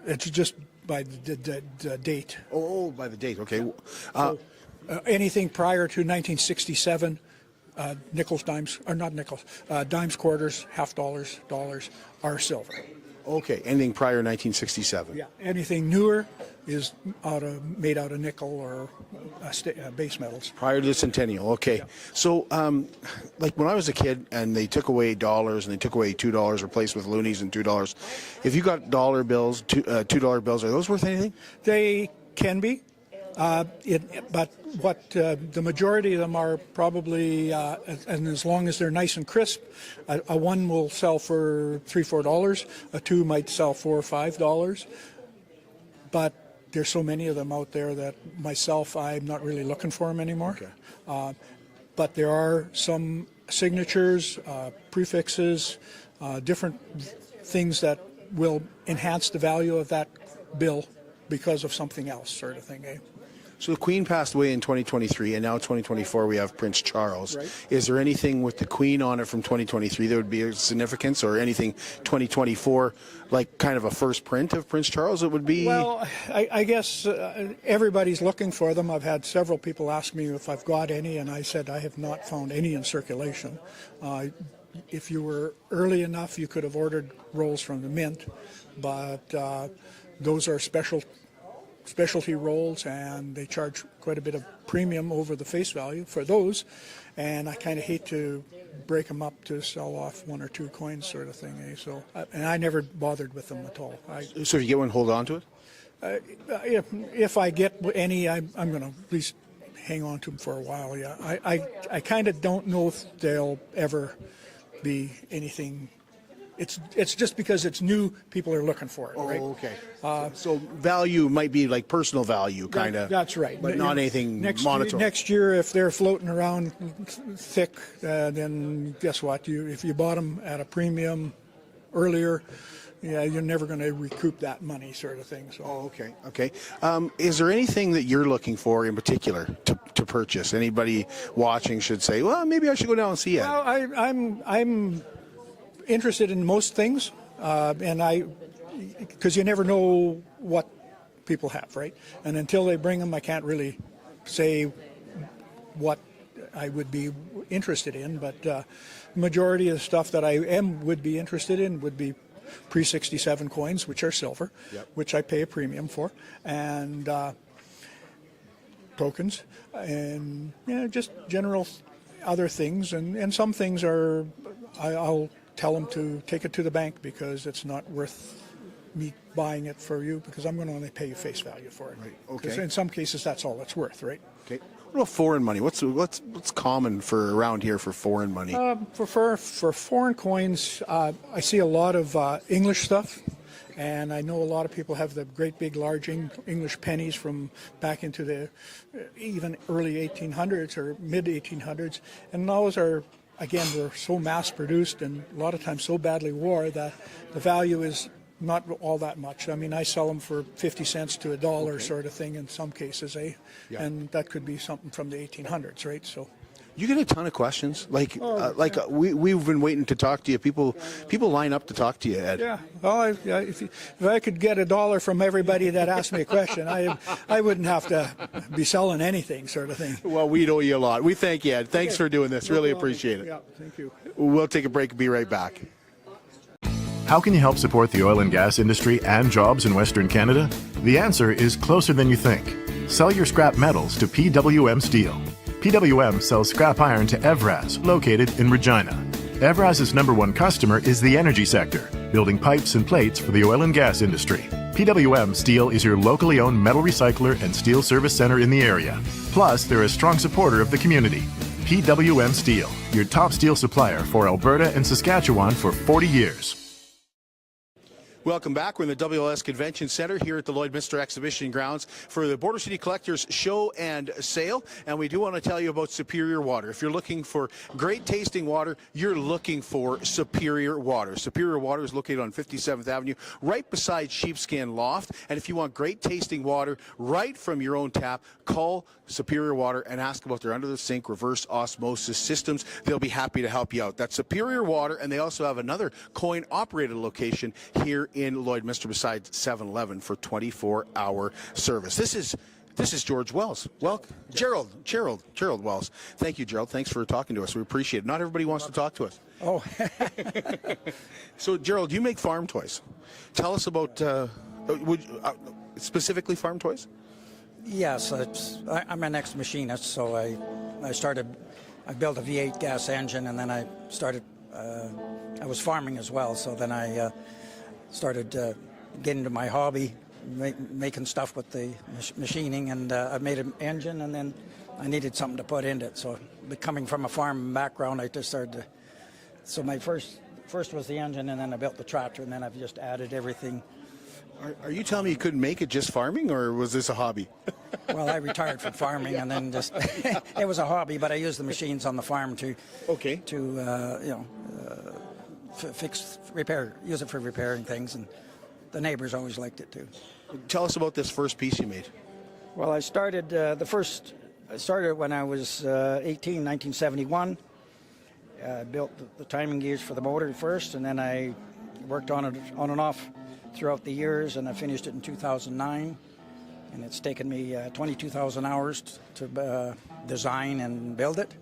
It's just by the date. Oh, by the date. Okay. Anything prior to 1967, nickels, dimes, or not nickels, dimes, quarters, half dollars, dollars are silver. Okay. Anything prior 1967? Yeah. Anything newer, is made out of nickel or base metals. Prior to the centennial, okay. Yeah. So, like when I was a kid and they took away dollars and they took away $2, replaced with loonies and $2, if you got dollar bills, $2 bills, are those worth anything? They can be. But what the majority of them are probably, and as long as they're nice and crisp, a one will sell for $3-4, a two might sell $4 or $5. But there's so many of them out there that myself, I'm not really looking for them anymore. Okay. But there are some signatures, prefixes, different things that will enhance the value of that bill because of something else, sort of thing, eh? So the Queen passed away in 2023, and now 2024 we have Prince Charles. Right. Is there anything with the Queen on it from 2023 that would be of significance, or anything 2024, like kind of a first print of Prince Charles it would be? Well, I guess everybody's looking for them. I've had several people ask me if I've got any, and I said I have not found any in circulation. If you were early enough, you could have ordered rolls from the Mint, but those are specialty rolls, and they charge quite a bit of premium over the face value for those, and I kind of hate to break them up to sell off one or two coins, sort of thing, eh? So, and I never bothered with them at all. So if you get one, hold on to it? If I get any, I'm going to at least hang on to them for a while. Yeah, I kind of don't know if they'll ever be anything. It's just because it's new, people are looking for it, right? Oh, okay. So value might be like personal value, kind of. That's right. But not anything monetary. Next year, if they're floating around thick, then guess what? If you bought them at a premium earlier, yeah, you're never going to recoup that money, sort of thing. So. Oh, okay. Okay. Is there anything that you're looking for in particular to purchase? Anybody watching should say, well, maybe I should go down and see it. Well, I'm interested in most things, because you never know what people have, right? And until they bring them, I can't really say what I would be interested in. But majority of the stuff that I would be interested in would be pre-67 coins, which are silver, yep, which I pay a premium for, and tokens, and just general other things, and some things are I'll tell them to take it to the bank because it's not worth me buying it for you, because I'm going to only pay you face value for it. Right. Okay. In some cases, that's all it's worth, right? Okay. What about foreign money? What's common for around here for foreign money? For foreign coins, I see a lot of English stuff, and I know a lot of people have the great big large English pennies from back into the even early 1800s or mid 1800s, and those are, again, they're so mass-produced and a lot of times so badly wore that the value is not all that much. I mean, I sell them for 50 cents to $1, okay, sort of thing in some cases, eh? Yeah. And that could be something from the 1800s, right? So. You get a ton of questions. We've been waiting to talk to you. People line up to talk to you, Ed. Yeah. Well, if I could get $1 from everybody that asked me a question, I wouldn't have to be selling anything, sort of thing. Well, we owe you a lot. We thank you, Ed. Thanks for doing this. Really appreciate it. Yeah, thank you. We'll take a break and be right back. How can you help support the oil and gas industry and jobs in Western Canada? The answer is closer than you think. Sell your scrap metals to PWM Steel. PWM sells scrap iron to Evraz, located in Regina. Evraz's #1 customer is the energy sector, building pipes and plates for the oil and gas industry. PWM Steel is your locally owned metal recycler and steel service center in the area. Plus, they're a strong supporter of the community. PWM Steel, your top steel supplier for Alberta and Saskatchewan for 40 years. Welcome back. We're in the WLS Convention Center here at the Lloydminster Exhibition Grounds for the Border City Collectors Show and Sale. And we do want to tell you about Superior Water. If you're looking for great tasting water, you're looking for Superior Water. Superior Water is located on 57th Avenue, right beside Sheepskin Loft. And if you want great tasting water right from your own tap, call Superior Water and ask about their under-the-sink reverse osmosis systems. They'll be happy to help you out. That's Superior Water, and they also have another coin-operated location here in Lloydminster beside 7-Eleven for 24-hour service. This is George Wells. Well, Gerald Wells. Thank you, Gerald. Thanks for talking to us. We appreciate it. Not everybody wants to talk to us. Oh. So, Gerald, you make farm toys. Tell us about specifically farm toys? Yes, I'm an ex-machinist, so I built a V8 gas engine, and then I was farming as well, so then I started getting into my hobby, making stuff with the machining, and I made an engine, and then I needed something to put in it. So coming from a farm background, I just started to, so my first was the engine, and then I built the tractor, and then I've just added everything. Are you telling me you couldn't make it just farming, or was this a hobby? Well, I retired from farming, and then just it was a hobby, but I used the machines on the farm to use it for repairing things, and the neighbors always liked it too. Tell us about this first piece you made. Well, I started when I was 18, 1971. I built the timing gears for the motor first, and then I worked on it on and off throughout the years, and I finished it in 2009. And it's taken me 22,000 hours to design and build it,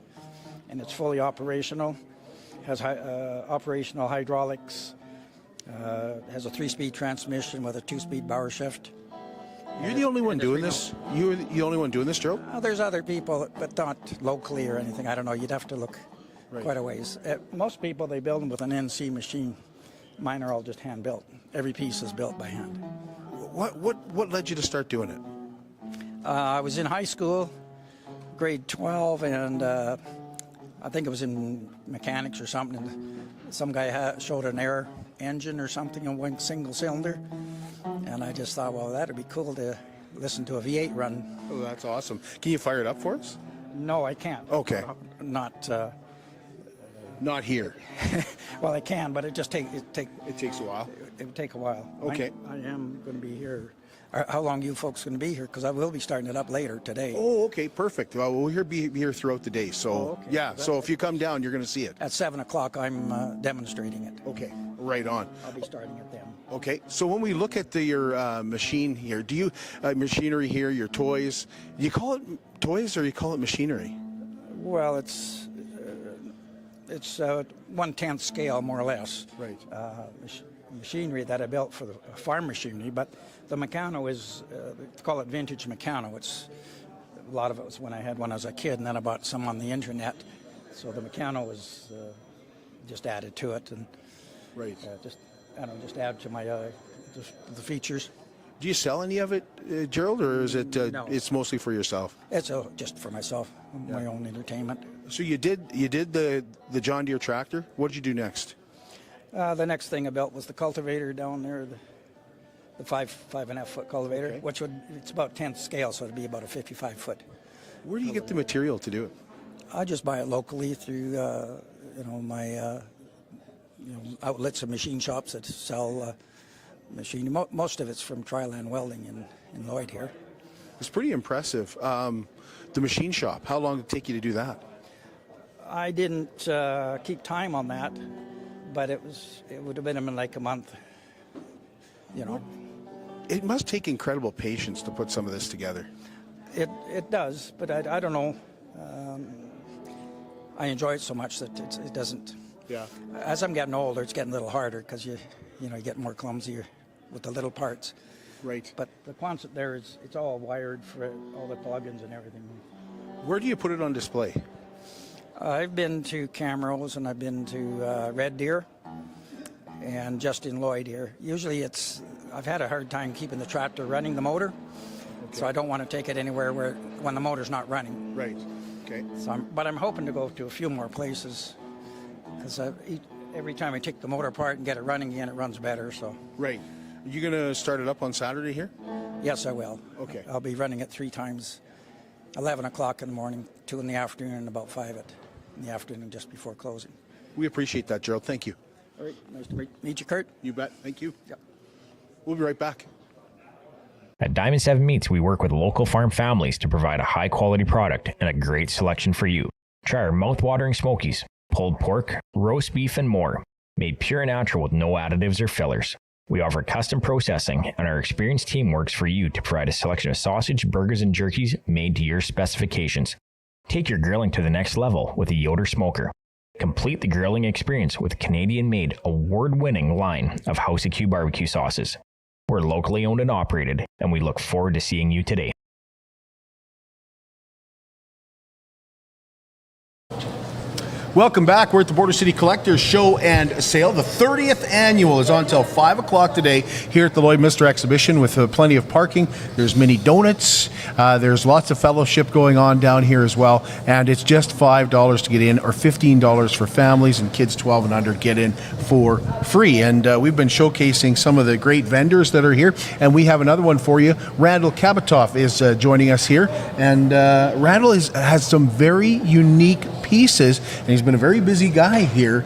and it's fully operational. Has operational hydraulics. Has a 3-speed transmission with a 2-speed power shift. You're the only one doing this? You're the only one doing this, Joe? There's other people, but not locally or anything. I don't know. You'd have to look quite a ways. Most people, they build them with an NC machine. Mine are all just hand built. Every piece is built by hand. What led you to start doing it? I was in high school, grade 12, and I think it was in mechanics or something. And some guy showed an air engine or something in one single cylinder, and I just thought, well, that'd be cool to listen to a V8 run. Oh, that's awesome. Can you fire it up for us? No, I can't. Okay. Not here. Well, I can, but it takes a while. It would take a while. Okay. I am going to be here. How long are you folks going to be here? Because I will be starting it up later today. Oh, okay, perfect. Well, we'll be here throughout the day. So, yeah, so if you come down, you're going to see it. At 7 o'clock, I'm demonstrating it. Okay, right on. I'll be starting it then. Okay, so when we look at your machine here, do you, machinery here, your toys, you call it toys or you call it machinery? Well, it's 1/10 scale, more or less. Right. Machinery that I built for the farm machinery, but the Meccano is, they call it vintage Meccano. A lot of it was when I was a kid, and then I bought some on the internet. So the Meccano was just added to it, and just add to my the features. Do you sell any of it, Gerald, or is it No. it's mostly for yourself? It's just for myself, my own entertainment. So you did the John Deere tractor. What did you do next? The next thing I built was the cultivator down there, the 5.5 foot cultivator, which it's about 10th scale, so it'd be about a 55 foot. Where do you get the material to do it? I just buy it locally through my outlets and machine shops that sell machining. Most of it's from Triland Welding in Lloyd here. It's pretty impressive. The machine shop, how long did it take you to do that? I didn't keep time on that, but it would have been like a month, It must take incredible patience to put some of this together. It does, but I don't know. I enjoy it so much that it doesn't. Yeah. As I'm getting older, it's getting a little harder because you get more clumsier with the little parts. Right. But the Quonset there it's all wired for all the plugins and everything. Where do you put it on display? I've been to Camrose and I've been to Red Deer and just in Lloyd here. Usually I've had a hard time keeping the tractor running, the motor, so I don't want to take it anywhere when the motor's not running. Right. Okay. But I'm hoping to go to a few more places because every time I take the motor apart and get it running again, it runs better. So. Right. Are you going to start it up on Saturday here? Yes, I will. Okay. I'll be running it 3 times, 11 o'clock in the morning, 2 in the afternoon, and about 5 in the afternoon just before closing. We appreciate that, Gerald. Thank you. All right. Nice to meet you, Kurt. You bet. Thank you. Yep. We'll be right back. At Diamond 7 Meats, we work with local farm families to provide a high-quality product and a great selection for you. Try our mouth-watering smokies, pulled pork, roast beef, and more, made pure and natural with no additives or fillers. We offer custom processing, and our experienced team works for you to provide a selection of sausage, burgers, and jerkies made to your specifications. Take your grilling to the next level with a Yoder smoker. Complete the grilling experience with Canadian-made, award-winning line of House of Q barbecue sauces. We're locally owned and operated, and we look forward to seeing you today. Welcome back. We're at the Border City Collectors Show and Sale. The 30th annual is on until 5 o'clock today here at the Lloydminster Exhibition with plenty of parking. There's mini donuts. There's lots of fellowship going on down here as well. And it's just $5 to get in, or $15 for families, and kids 12 and under get in for free. And we've been showcasing some of the great vendors that are here. And we have another one for you. Randall Kabatoff is joining us here. And Randall has some very unique pieces, and he's been a very busy guy here,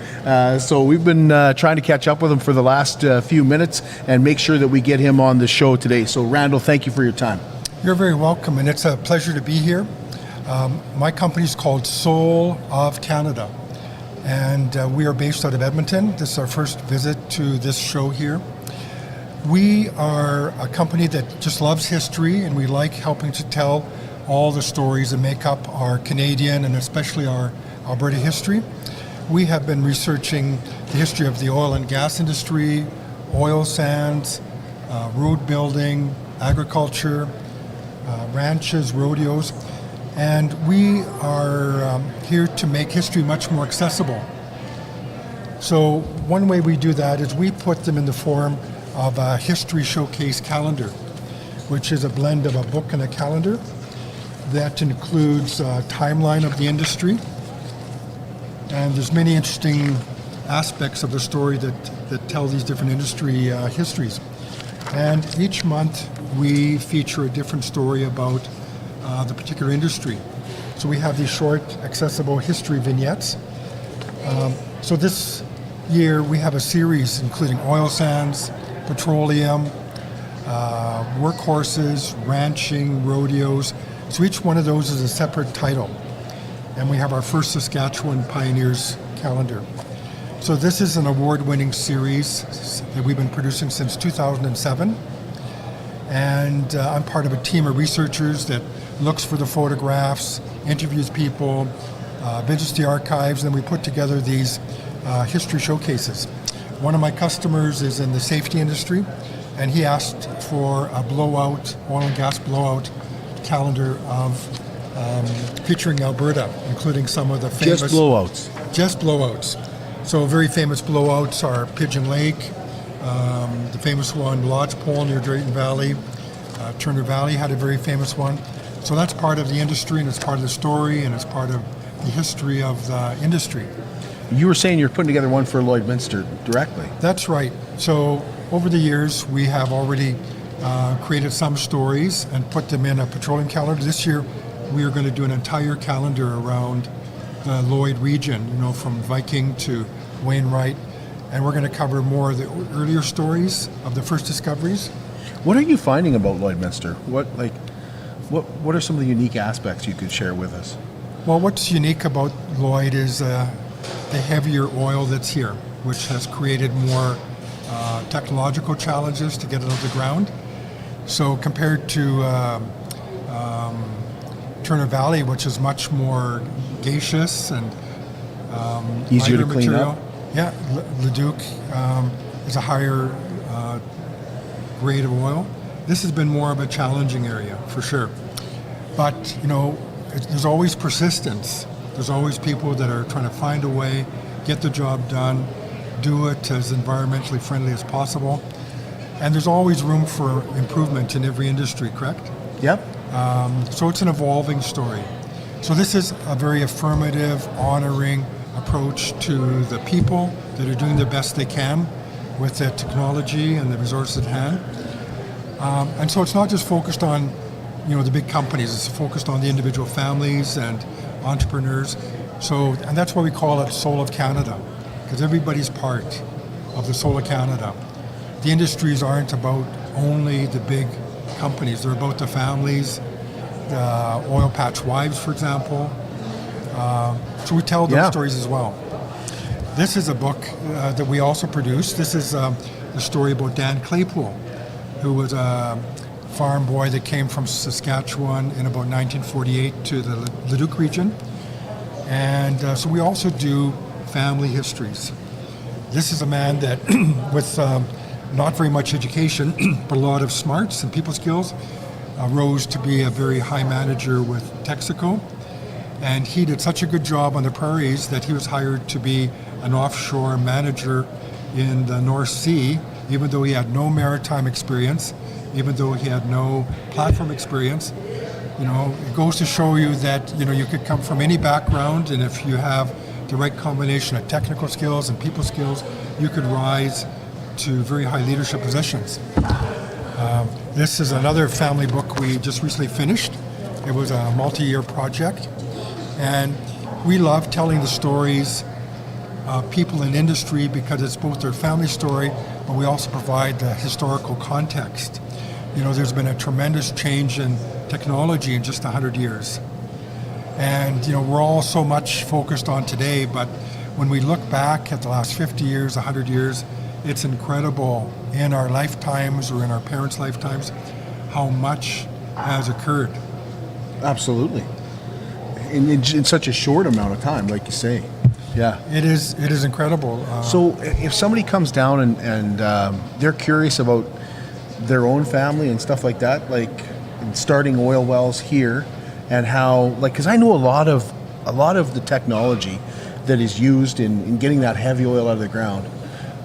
so we've been trying to catch up with him for the last few minutes and make sure that we get him on the show today. So Randall, thank you for your time. You're very welcome, and it's a pleasure to be here. My company is called Soul of Canada, and we are based out of Edmonton. This is our first visit to this show here. We are a company that just loves history, and we like helping to tell all the stories that make up our Canadian and especially our Alberta history. We have been researching the history of the oil and gas industry, oil sands, road building, agriculture, ranches, rodeos, and we are here to make history much more accessible. So one way we do that is we put them in the form of a history showcase calendar, which is a blend of a book and a calendar. That includes a timeline of the industry, and there's many interesting aspects of the story that tell these different industry histories. And each month we feature a different story about the particular industry. So we have these short, accessible history vignettes. So this year we have a series including oil sands, petroleum, workhorses, ranching, rodeos. So each one of those is a separate title. And we have our first Saskatchewan Pioneers calendar. So this is an award-winning series that we've been producing since 2007. And I'm part of a team of researchers that looks for the photographs, interviews people, visits the archives, and then we put together these history showcases. One of my customers is in the safety industry, and he asked for a blowout, oil and gas blowout calendar of featuring Alberta, including some of the famous... Just blowouts. Just blowouts. So very famous blowouts are Pigeon Lake, the famous one, Lodgepole near Drayton Valley, Turner Valley had a very famous one. So that's part of the industry, and it's part of the story, and it's part of the history of the industry. You were saying you're putting together one for Lloydminster directly. That's right. So over the years, we have already created some stories and put them in a petroleum calendar. This year, we are going to do an entire calendar around the Lloyd region, you know, from Viking to Wainwright, and we're going to cover more of the earlier stories of the first discoveries. What are you finding about Lloydminster? What are some of the unique aspects you could share with us? Well, what's unique about Lloyd is the heavier oil that's here, which has created more technological challenges to get it out of the ground. So compared to Turner Valley, which is much more gaseous and easier to clean material. up. Yeah, Leduc is a higher grade of oil. This has been more of a challenging area for sure. But you know, there's always persistence. There's always people that are trying to find a way, get the job done, do it as environmentally friendly as possible. And there's always room for improvement in every industry, correct? Yep. So it's an evolving story. So this is a very affirmative, honoring approach to the people that are doing the best they can with the technology and the resources at hand. And so it's not just focused on, you know, the big companies. It's focused on the individual families and entrepreneurs. So, and that's why we call it Soul of Canada, because everybody's part of the Soul of Canada. The industries aren't about only the big companies. They're about the families, the oil patch wives, for example. So we tell those stories as well. This is a book that we also produced. This is the story about Dan Claypool, who was a farm boy that came from Saskatchewan in about 1948 to the Leduc region. And so we also do family histories. This is a man that, with not very much education, but a lot of smarts and people skills, rose to be a very high manager with Texaco. And he did such a good job on the prairies that he was hired to be an offshore manager in the North Sea, even though he had no maritime experience, even though he had no platform experience. It goes to show you that, you could come from any background, and if you have the right combination of technical skills and people skills, you could rise to very high leadership positions. This is another family book we just recently finished. It was a multi-year project, and we love telling the stories of people in industry because it's both their family story, but we also provide the historical context. There's been a tremendous change in technology in just 100 years. And, we're all so much focused on today, but when we look back at the last 50 years, 100 years, it's incredible in our lifetimes or in our parents' lifetimes how much has occurred. Absolutely. In such a short amount of time, like you say. Yeah. It is incredible. So if somebody comes down and they're curious about their own family and stuff like that, like starting oil wells here, and how, because I know a lot of the technology that is used in getting that heavy oil out of the ground.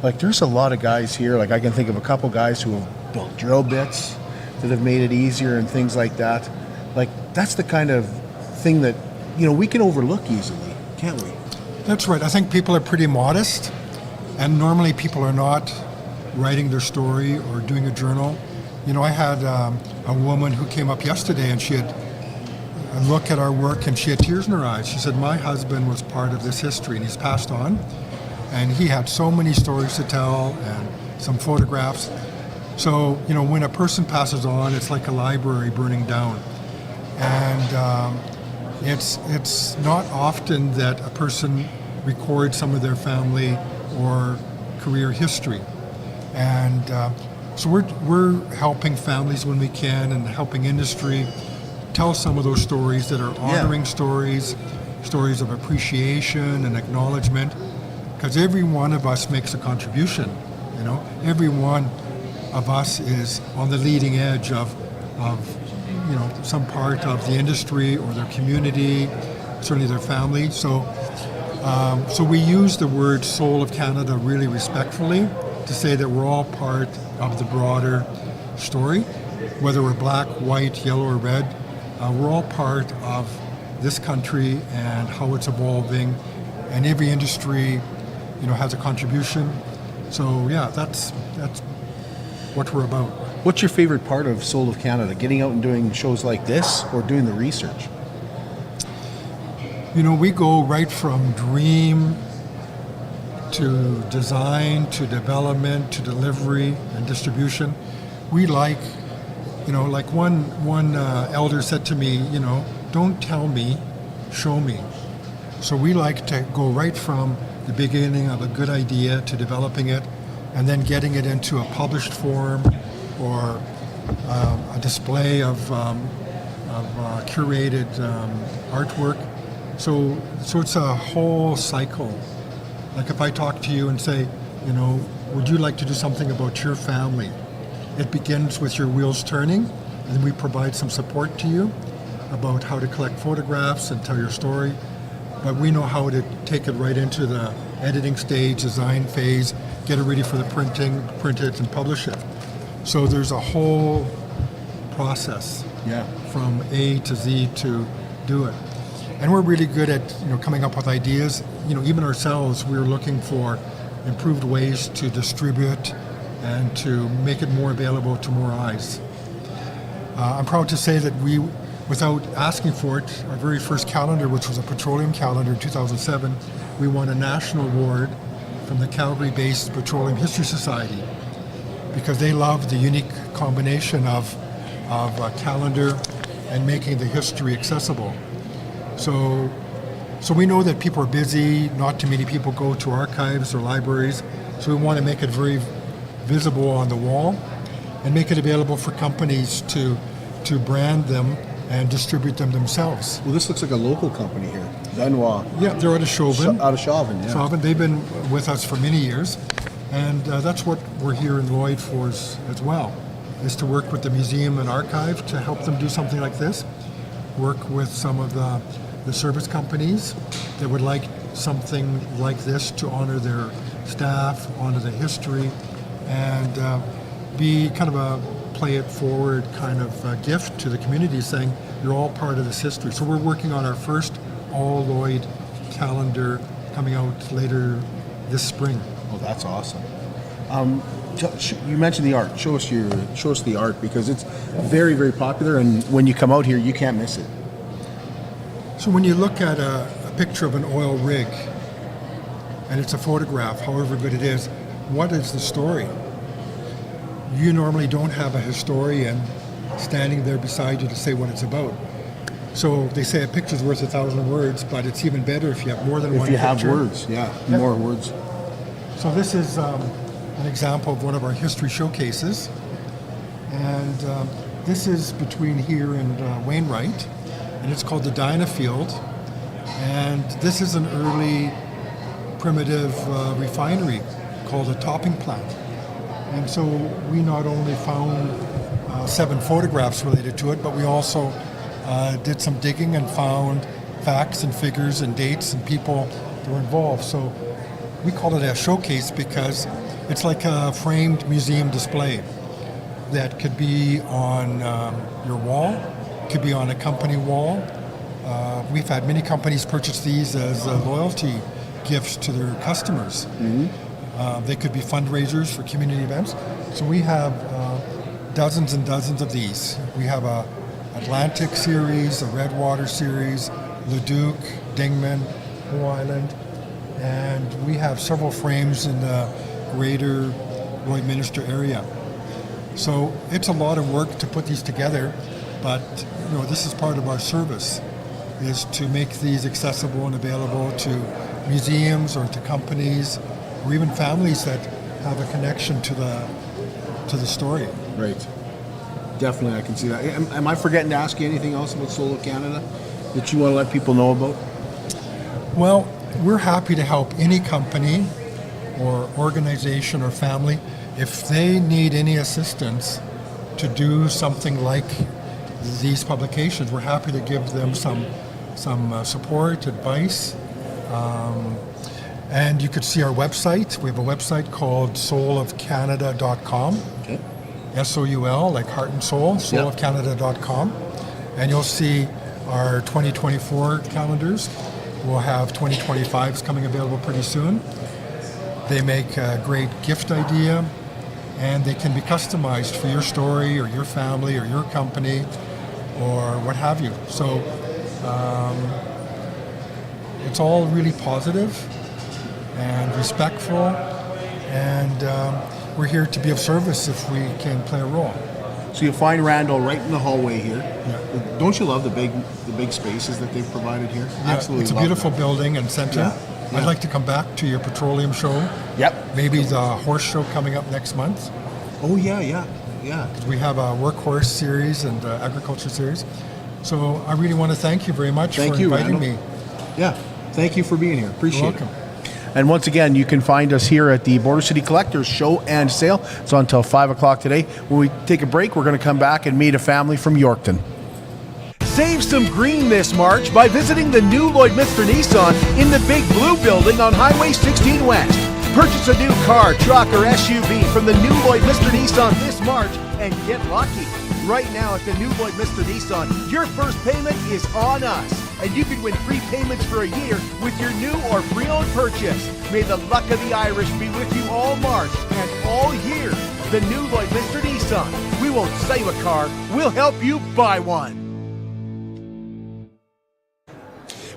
There's a lot of guys here. I can think of a couple guys who have built drill bits that have made it easier and things like that. That's the kind of thing that we can overlook easily, can't we? That's right. I think people are pretty modest, and normally people are not writing their story or doing a journal. I had a woman who came up yesterday, and she had a look at our work, and she had tears in her eyes. She said, my husband was part of this history, and he's passed on, and he had so many stories to tell and some photographs. So, when a person passes on, it's like a library burning down. And it's not often that a person records some of their family or career history. And so we're helping families when we can, and helping industry tell some of those stories that are honoring stories of appreciation and acknowledgement, because every one of us makes a contribution. Every one of us is on the leading edge of some part of the industry or their community, certainly their family. So we use the word Soul of Canada really respectfully to say that we're all part of the broader story, whether we're black, white, yellow, or red. We're all part of this country and how it's evolving, and every industry, has a contribution. So that's what we're about. What's your favorite part of Soul of Canada? Getting out and doing shows like this, or doing the research? We go right from dream to design to development to delivery and distribution. We like one elder said to me, don't tell me, show me. So we like to go right from the beginning of a good idea to developing it, and then getting it into a published form or a display of curated artwork. So it's a whole cycle. If I talk to you and say, would you like to do something about your family? It begins with your wheels turning, and then we provide some support to you about how to collect photographs and tell your story. But we know how to take it right into the editing stage, design phase, get it ready for the printing, print it, and publish it. So there's a whole process from A to Z to do it. And we're really good at coming up with ideas. Even ourselves, we're looking for improved ways to distribute and to make it more available to more eyes. I'm proud to say that we, without asking for it, our very first calendar, which was a petroleum calendar in 2007, we won a national award from the Calgary-based Petroleum History Society, because they love the unique combination of a calendar and making the history accessible. So we know that people are busy, not too many people go to archives or libraries, so we want to make it very visible on the wall and make it available for companies to brand them and distribute them themselves. Well, this looks like a local company here, Benoit. Yeah, they're out of Chauvin. Out of Chauvin, yeah. Chauvin, they've been with us for many years. And that's what we're here in Lloyd for as well, is to work with the museum and archive to help them do something like this, work with some of the service companies that would like something like this to honor their staff, honor the history, and be kind of a play it forward kind of gift to the community, saying you're all part of this history. So we're working on our first all Lloyd calendar coming out later this spring. Oh, that's awesome. You mentioned the art. Show us the art, because it's very, very popular, and when you come out here, you can't miss it. So when you look at a picture of an oil rig, and it's a photograph, however good it is, what is the story? You normally don't have a historian standing there beside you to say what it's about. So they say a picture's worth 1,000 words, but it's even better if you have more than one picture. If you have words, more words. So this is an example of one of our history showcases, and this is between here and Wainwright, and it's called the Dinah Field, and this is an early primitive refinery called a topping plant. And so we not only found 7 photographs related to it, but we also did some digging and found facts and figures and dates and people that were involved. So we call it a showcase because it's like a framed museum display that could be on your wall, could be on a company wall. We've had many companies purchase these as loyalty gifts to their customers. Mm-hmm. They could be fundraisers for community events. So we have dozens and dozens of these. We have a Atlantic series, a Redwater series, Leduc, Dingman, Howe Island, and we have several frames in the greater Lloydminster area. So it's a lot of work to put these together, but this is part of our service, is to make these accessible and available to museums or to companies or even families that have a connection to the story. Right. Definitely, I can see that. Am I forgetting to ask you anything else about Soul of Canada that you want to let people know about? Well, we're happy to help any company or organization or family if they need any assistance to do something like these publications. We're happy to give them some support, advice. And you could see our website. We have a website called soulofcanada.com. Okay. SOUL, like heart and soul, soulofcanada.com. And you'll see our 2024 calendars. We'll have 2025s coming available pretty soon. They make a great gift idea, and they can be customized for your story or your family or your company or what have you. So it's all really positive and respectful, and we're here to be of service if we can play a role. So you'll find Randall right in the hallway here. Yeah. Don't you love the big spaces that they've provided here? Yeah, Absolutely. It's a beautiful building and center. Yeah. I'd like to come back to your petroleum show. Yep. Maybe the horse show coming up next month. Oh yeah. We have a workhorse series and agriculture series. So I really want to thank you very much for inviting me. Yeah. Thank you for being here. Appreciate You're it. welcome. And once again, you can find us here at the Border City Collectors Show and Sale. It's on until 5 o'clock today. When we take a break, we're going to come back and meet a family from Yorkton. Save some green this March by visiting the new Lloydminster Nissan in the Big Blue Building on Highway 16 West. Purchase a new car, truck, or SUV from the new Lloydminster Nissan this March and get lucky. Right now at the new Lloydminster Nissan, your first payment is on us. And you can win free payments for a year with your new or pre-owned purchase. May the luck of the Irish be with you all March and all year. The new Lloydminster Nissan. We won't sell you a car, we'll help you buy one.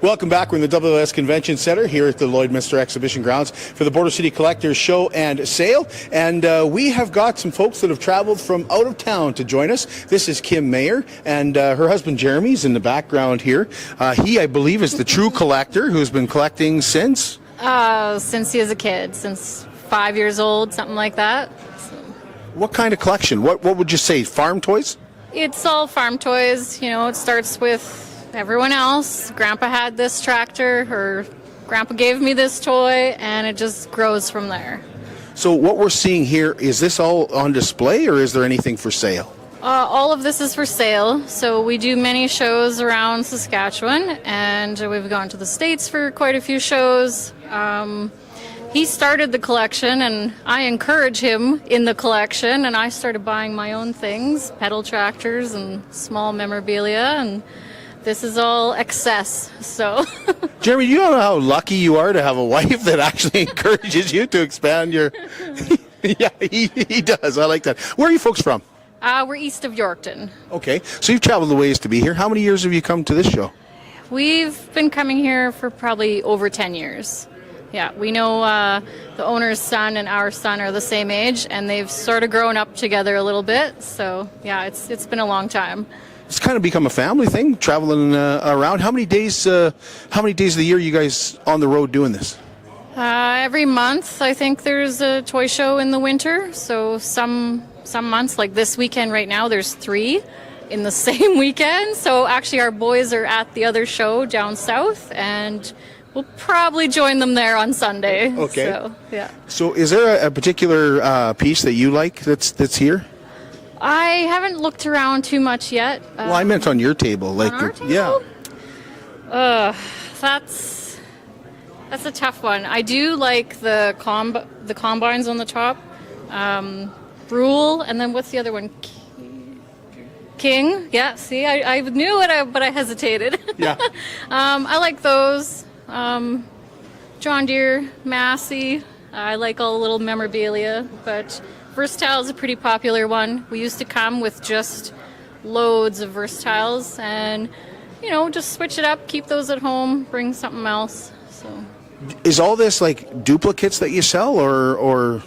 Welcome back. We're in the WS Convention Center here at the Lloydminster Exhibition Grounds for the Border City Collectors Show and Sale. And we have got some folks that have traveled from out of town to join us. This is Kim Mehrer, and her husband Jeremy's in the background here. He, I believe, is the true collector who's been collecting since? Since he was a kid, since 5 years old, something like that. So. What kind of collection? What would you say? Farm toys? It's all farm toys. You know, it starts with everyone else. Grandpa had this tractor, or Grandpa gave me this toy, and it just grows from there. So what we're seeing here, is this all on display or is there anything for sale? All of this is for sale. So we do many shows around Saskatchewan, and we've gone to the States for quite a few shows. He started the collection, and I encourage him in the collection, and I started buying my own things, pedal tractors and small memorabilia, and this is all excess. So, Jeremy, you don't know how lucky you are to have a wife that actually encourages you to expand your... Yeah, he does. I like that. Where are you folks from? we're east of Yorkton. Okay, so you've traveled a ways to be here. How many years have you come to this show? We've been coming here for probably over 10 years. Yeah, we know the owner's son and our son are the same age, and they've sort of grown up together a little bit. So, yeah, it's been a long time. It's kind of become a family thing, traveling around. How many days of the year are you guys on the road doing this? Every month, I think there's a toy show in the winter. So some months, like this weekend right now, there's 3 in the same weekend. So actually our boys are at the other show down south, and we'll probably join them there on Sunday. Okay. So, yeah. So is there a particular piece that you like that's here? I haven't looked around too much yet. Well, I meant on your table. Like, on our table? Yeah. That's a tough one. I do like the combines on the top. Rule, and then what's the other one? King. Yeah, see, I knew it, but I hesitated. Yeah. I like those. John Deere, Massey. I like all the little memorabilia, but Versatile is a pretty popular one. We used to come with just loads of Versatiles, and just switch it up, keep those at home, bring something else. So. Is all this like duplicates that you sell, or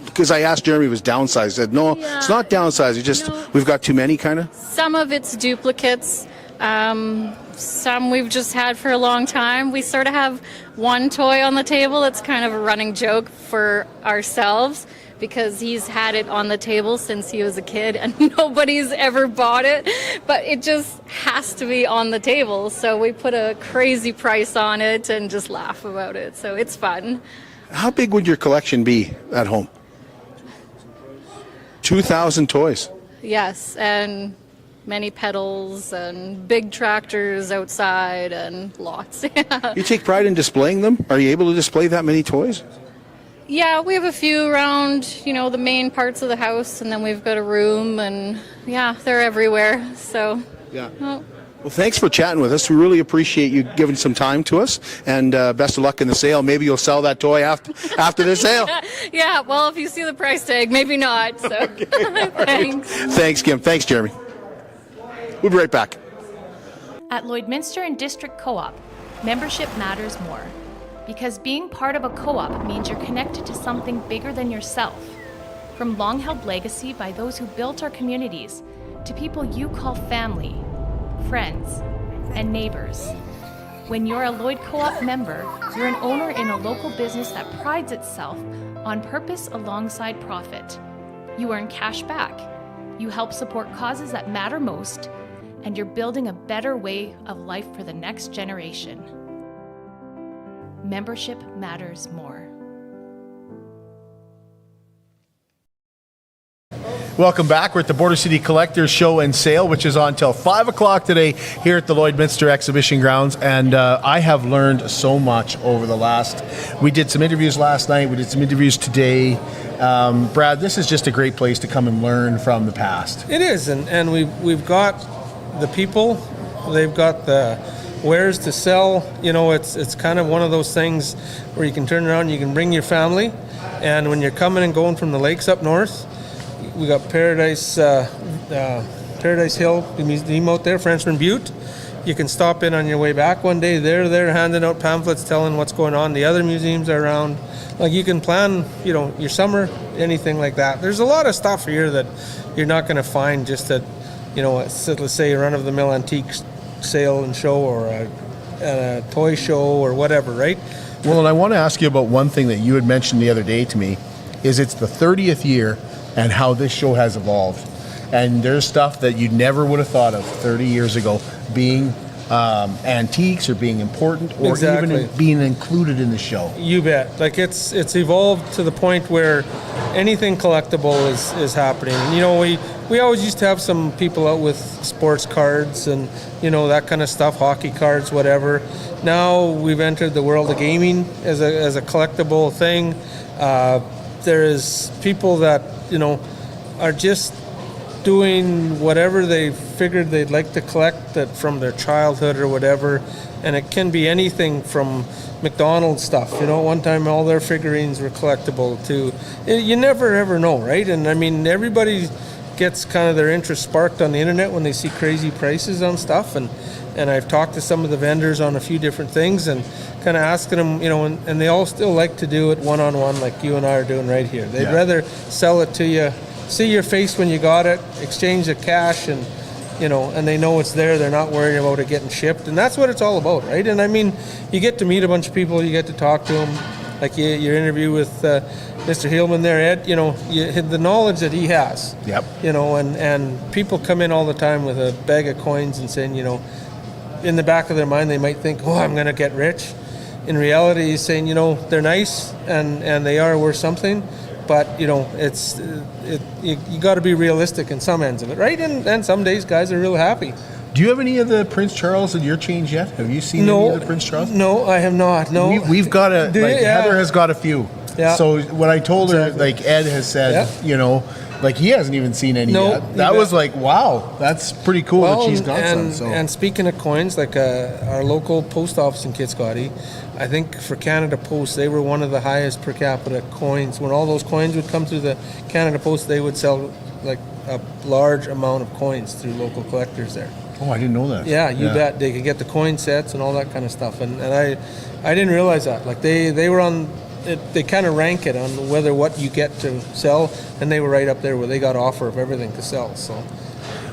because I asked Jeremy if it was downsized, he said no, yeah, it's not downsized. It's just we've got too many, kind of. Some of it's duplicates. Some we've just had for a long time. We sort of have one toy on the table that's kind of a running joke for ourselves, because he's had it on the table since he was a kid and nobody's ever bought it, but it just has to be on the table. So we put a crazy price on it and just laugh about it. So it's fun. How big would your collection be at home? 2,000 toys. Yes, and many pedals and big tractors outside and lots. You take pride in displaying them? Are you able to display that many toys? Yeah, we have a few around, the main parts of the house, and then we've got a room, and yeah, they're everywhere. So, yeah. Well, thanks for chatting with us. We really appreciate you giving some time to us, and best of luck in the sale. Maybe you'll sell that toy after the sale. Yeah, well, if you see the price tag, maybe not. So, okay. Thanks. Thanks, Kim. Thanks, Jeremy. We'll be right back. At Lloydminster and District Co-op, membership matters more. Because being part of a co-op means you're connected to something bigger than yourself. From long-held legacy by those who built our communities, to people you call family, friends, and neighbors. When you're a Lloyd Co-op member, you're an owner in a local business that prides itself on purpose alongside profit. You earn cash back, you help support causes that matter most, and you're building a better way of life for the next generation. Membership matters more. Welcome back. We're at the Border City Collectors Show and Sale, which is on till 5 o'clock today here at the Lloydminster Exhibition Grounds. And I have learned so much over the last... We did some interviews last night. We did some interviews today. Brad, this is just a great place to come and learn from the past. It is, and we've got the people. They've got the wares to sell. It's kind of one of those things where you can turn around, you can bring your family, and when you're coming and going from the lakes up north, we got Paradise Hill, the museum out there, Frenchman Butte. You can stop in on your way back one day. They're there handing out pamphlets telling what's going on. The other museums are around. Like, you can plan, your summer, anything like that. There's a lot of stuff here that you're not going to find just at, let's say a run-of-the-mill antique sale and show, or a toy show or whatever, right? Well, and I want to ask you about one thing that you had mentioned the other day to me, is it's the 30th year and how this show has evolved. And there's stuff that you never would have thought of 30 years ago being antiques or being important or Exactly. even being included in the show. You bet. Like it's evolved to the point where anything collectible is happening. You know, we always used to have some people out with sports cards and, you know, that kind of stuff, hockey cards, whatever. Now we've entered the world of gaming as a collectible thing. There is people that, you know, are just doing whatever they figured they'd like to collect that from their childhood or whatever, and it can be anything from McDonald's stuff. You know, one time all their figurines were collectible to, you never ever know, right? And I mean, everybody gets kind of their interest sparked on the internet when they see crazy prices on stuff, and I've talked to some of the vendors on a few different things and kind of asking them, you know, and they all still like to do it one-on-one like you and I are doing right here. They'd rather sell it to you, see your face when you got it, exchange the cash, and, you know, and they know it's there. They're not worried about it getting shipped, and that's what it's all about, right? And I mean, you get to meet a bunch of people, you get to talk to them, like your interview with Mr. Heelman there, Ed, you know, the knowledge that he has. Yep. You know, and people come in all the time with a bag of coins and saying, you know, in the back of their mind they might think, oh, I'm going to get rich. In reality, he's saying, you know, they're nice and they are worth something, but, you know, you got to be realistic in some ends of it, right? And some days guys are real happy. Do you have any of the Prince Charles in your change yet? Have you seen any of the Prince Charles? No, I have not. No, we've got Heather has got a few. Yeah. So when I told her, like Ed has said, you know, like he hasn't even seen any yet. That was like, wow, that's pretty cool that she's got some. So. And speaking of coins, like our local post office in Kitscoty, I think for Canada Post, they were one of the highest per capita coins. When all those coins would come through the Canada Post, they would sell like a large amount of coins through local collectors there. Oh, I didn't know that. Yeah, you bet. They could get the coin sets and all that kind of stuff. And I didn't realize that. Like they were on, they kind of rank it on whether what you get to sell, and they were right up there where they got offer of everything to sell. So.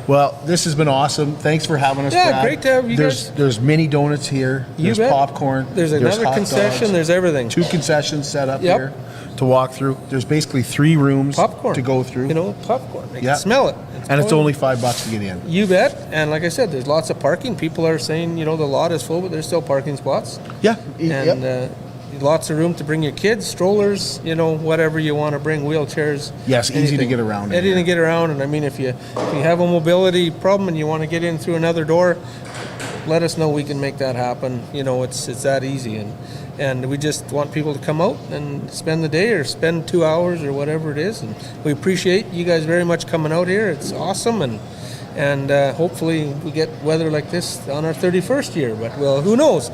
Well, this has been awesome. Thanks for having us, Brad. Great to have you guys. There's mini donuts here. There's popcorn. There's another concession. Dogs. There's everything. 2 concessions set up here to walk through. There's basically 3 rooms to go through. You know, popcorn. You can smell it. It's only $5 to get in. You bet. And like I said, there's lots of parking. People are saying, you know, the lot is full, but there's still parking spots. Yeah. And lots of room to bring your kids, strollers, you know, whatever you want to bring, wheelchairs. Yes, easy to get around. Easy to get around. And I mean, if you have a mobility problem and you want to get in through another door, let us know. We can make that happen. You know, it's that easy. And we just want people to come out and spend the day or spend 2 hours or whatever it is. And we appreciate you guys very much coming out here. It's awesome. And hopefully we get weather like this on our 31st year. But, well, who knows?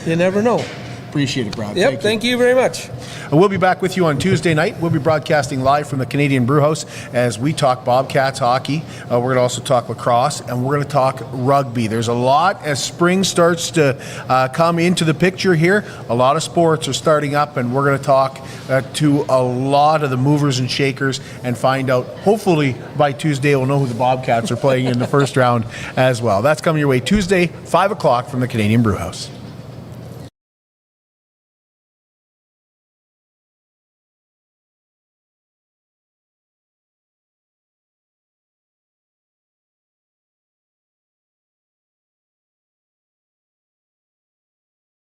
You never know. Appreciate it, Brad. Yep, thank you very much. We'll be back with you on Tuesday night. We'll be broadcasting live from the Canadian Brewhouse as we talk Bobcats hockey. We're going to also talk lacrosse, and we're going to talk rugby. There's a lot as spring starts to come into the picture here. A lot of sports are starting up, and we're going to talk to a lot of the movers and shakers and find out, hopefully by Tuesday, we'll know who the Bobcats are playing in the first round as well. That's coming your way Tuesday, 5 o'clock from the Canadian Brewhouse.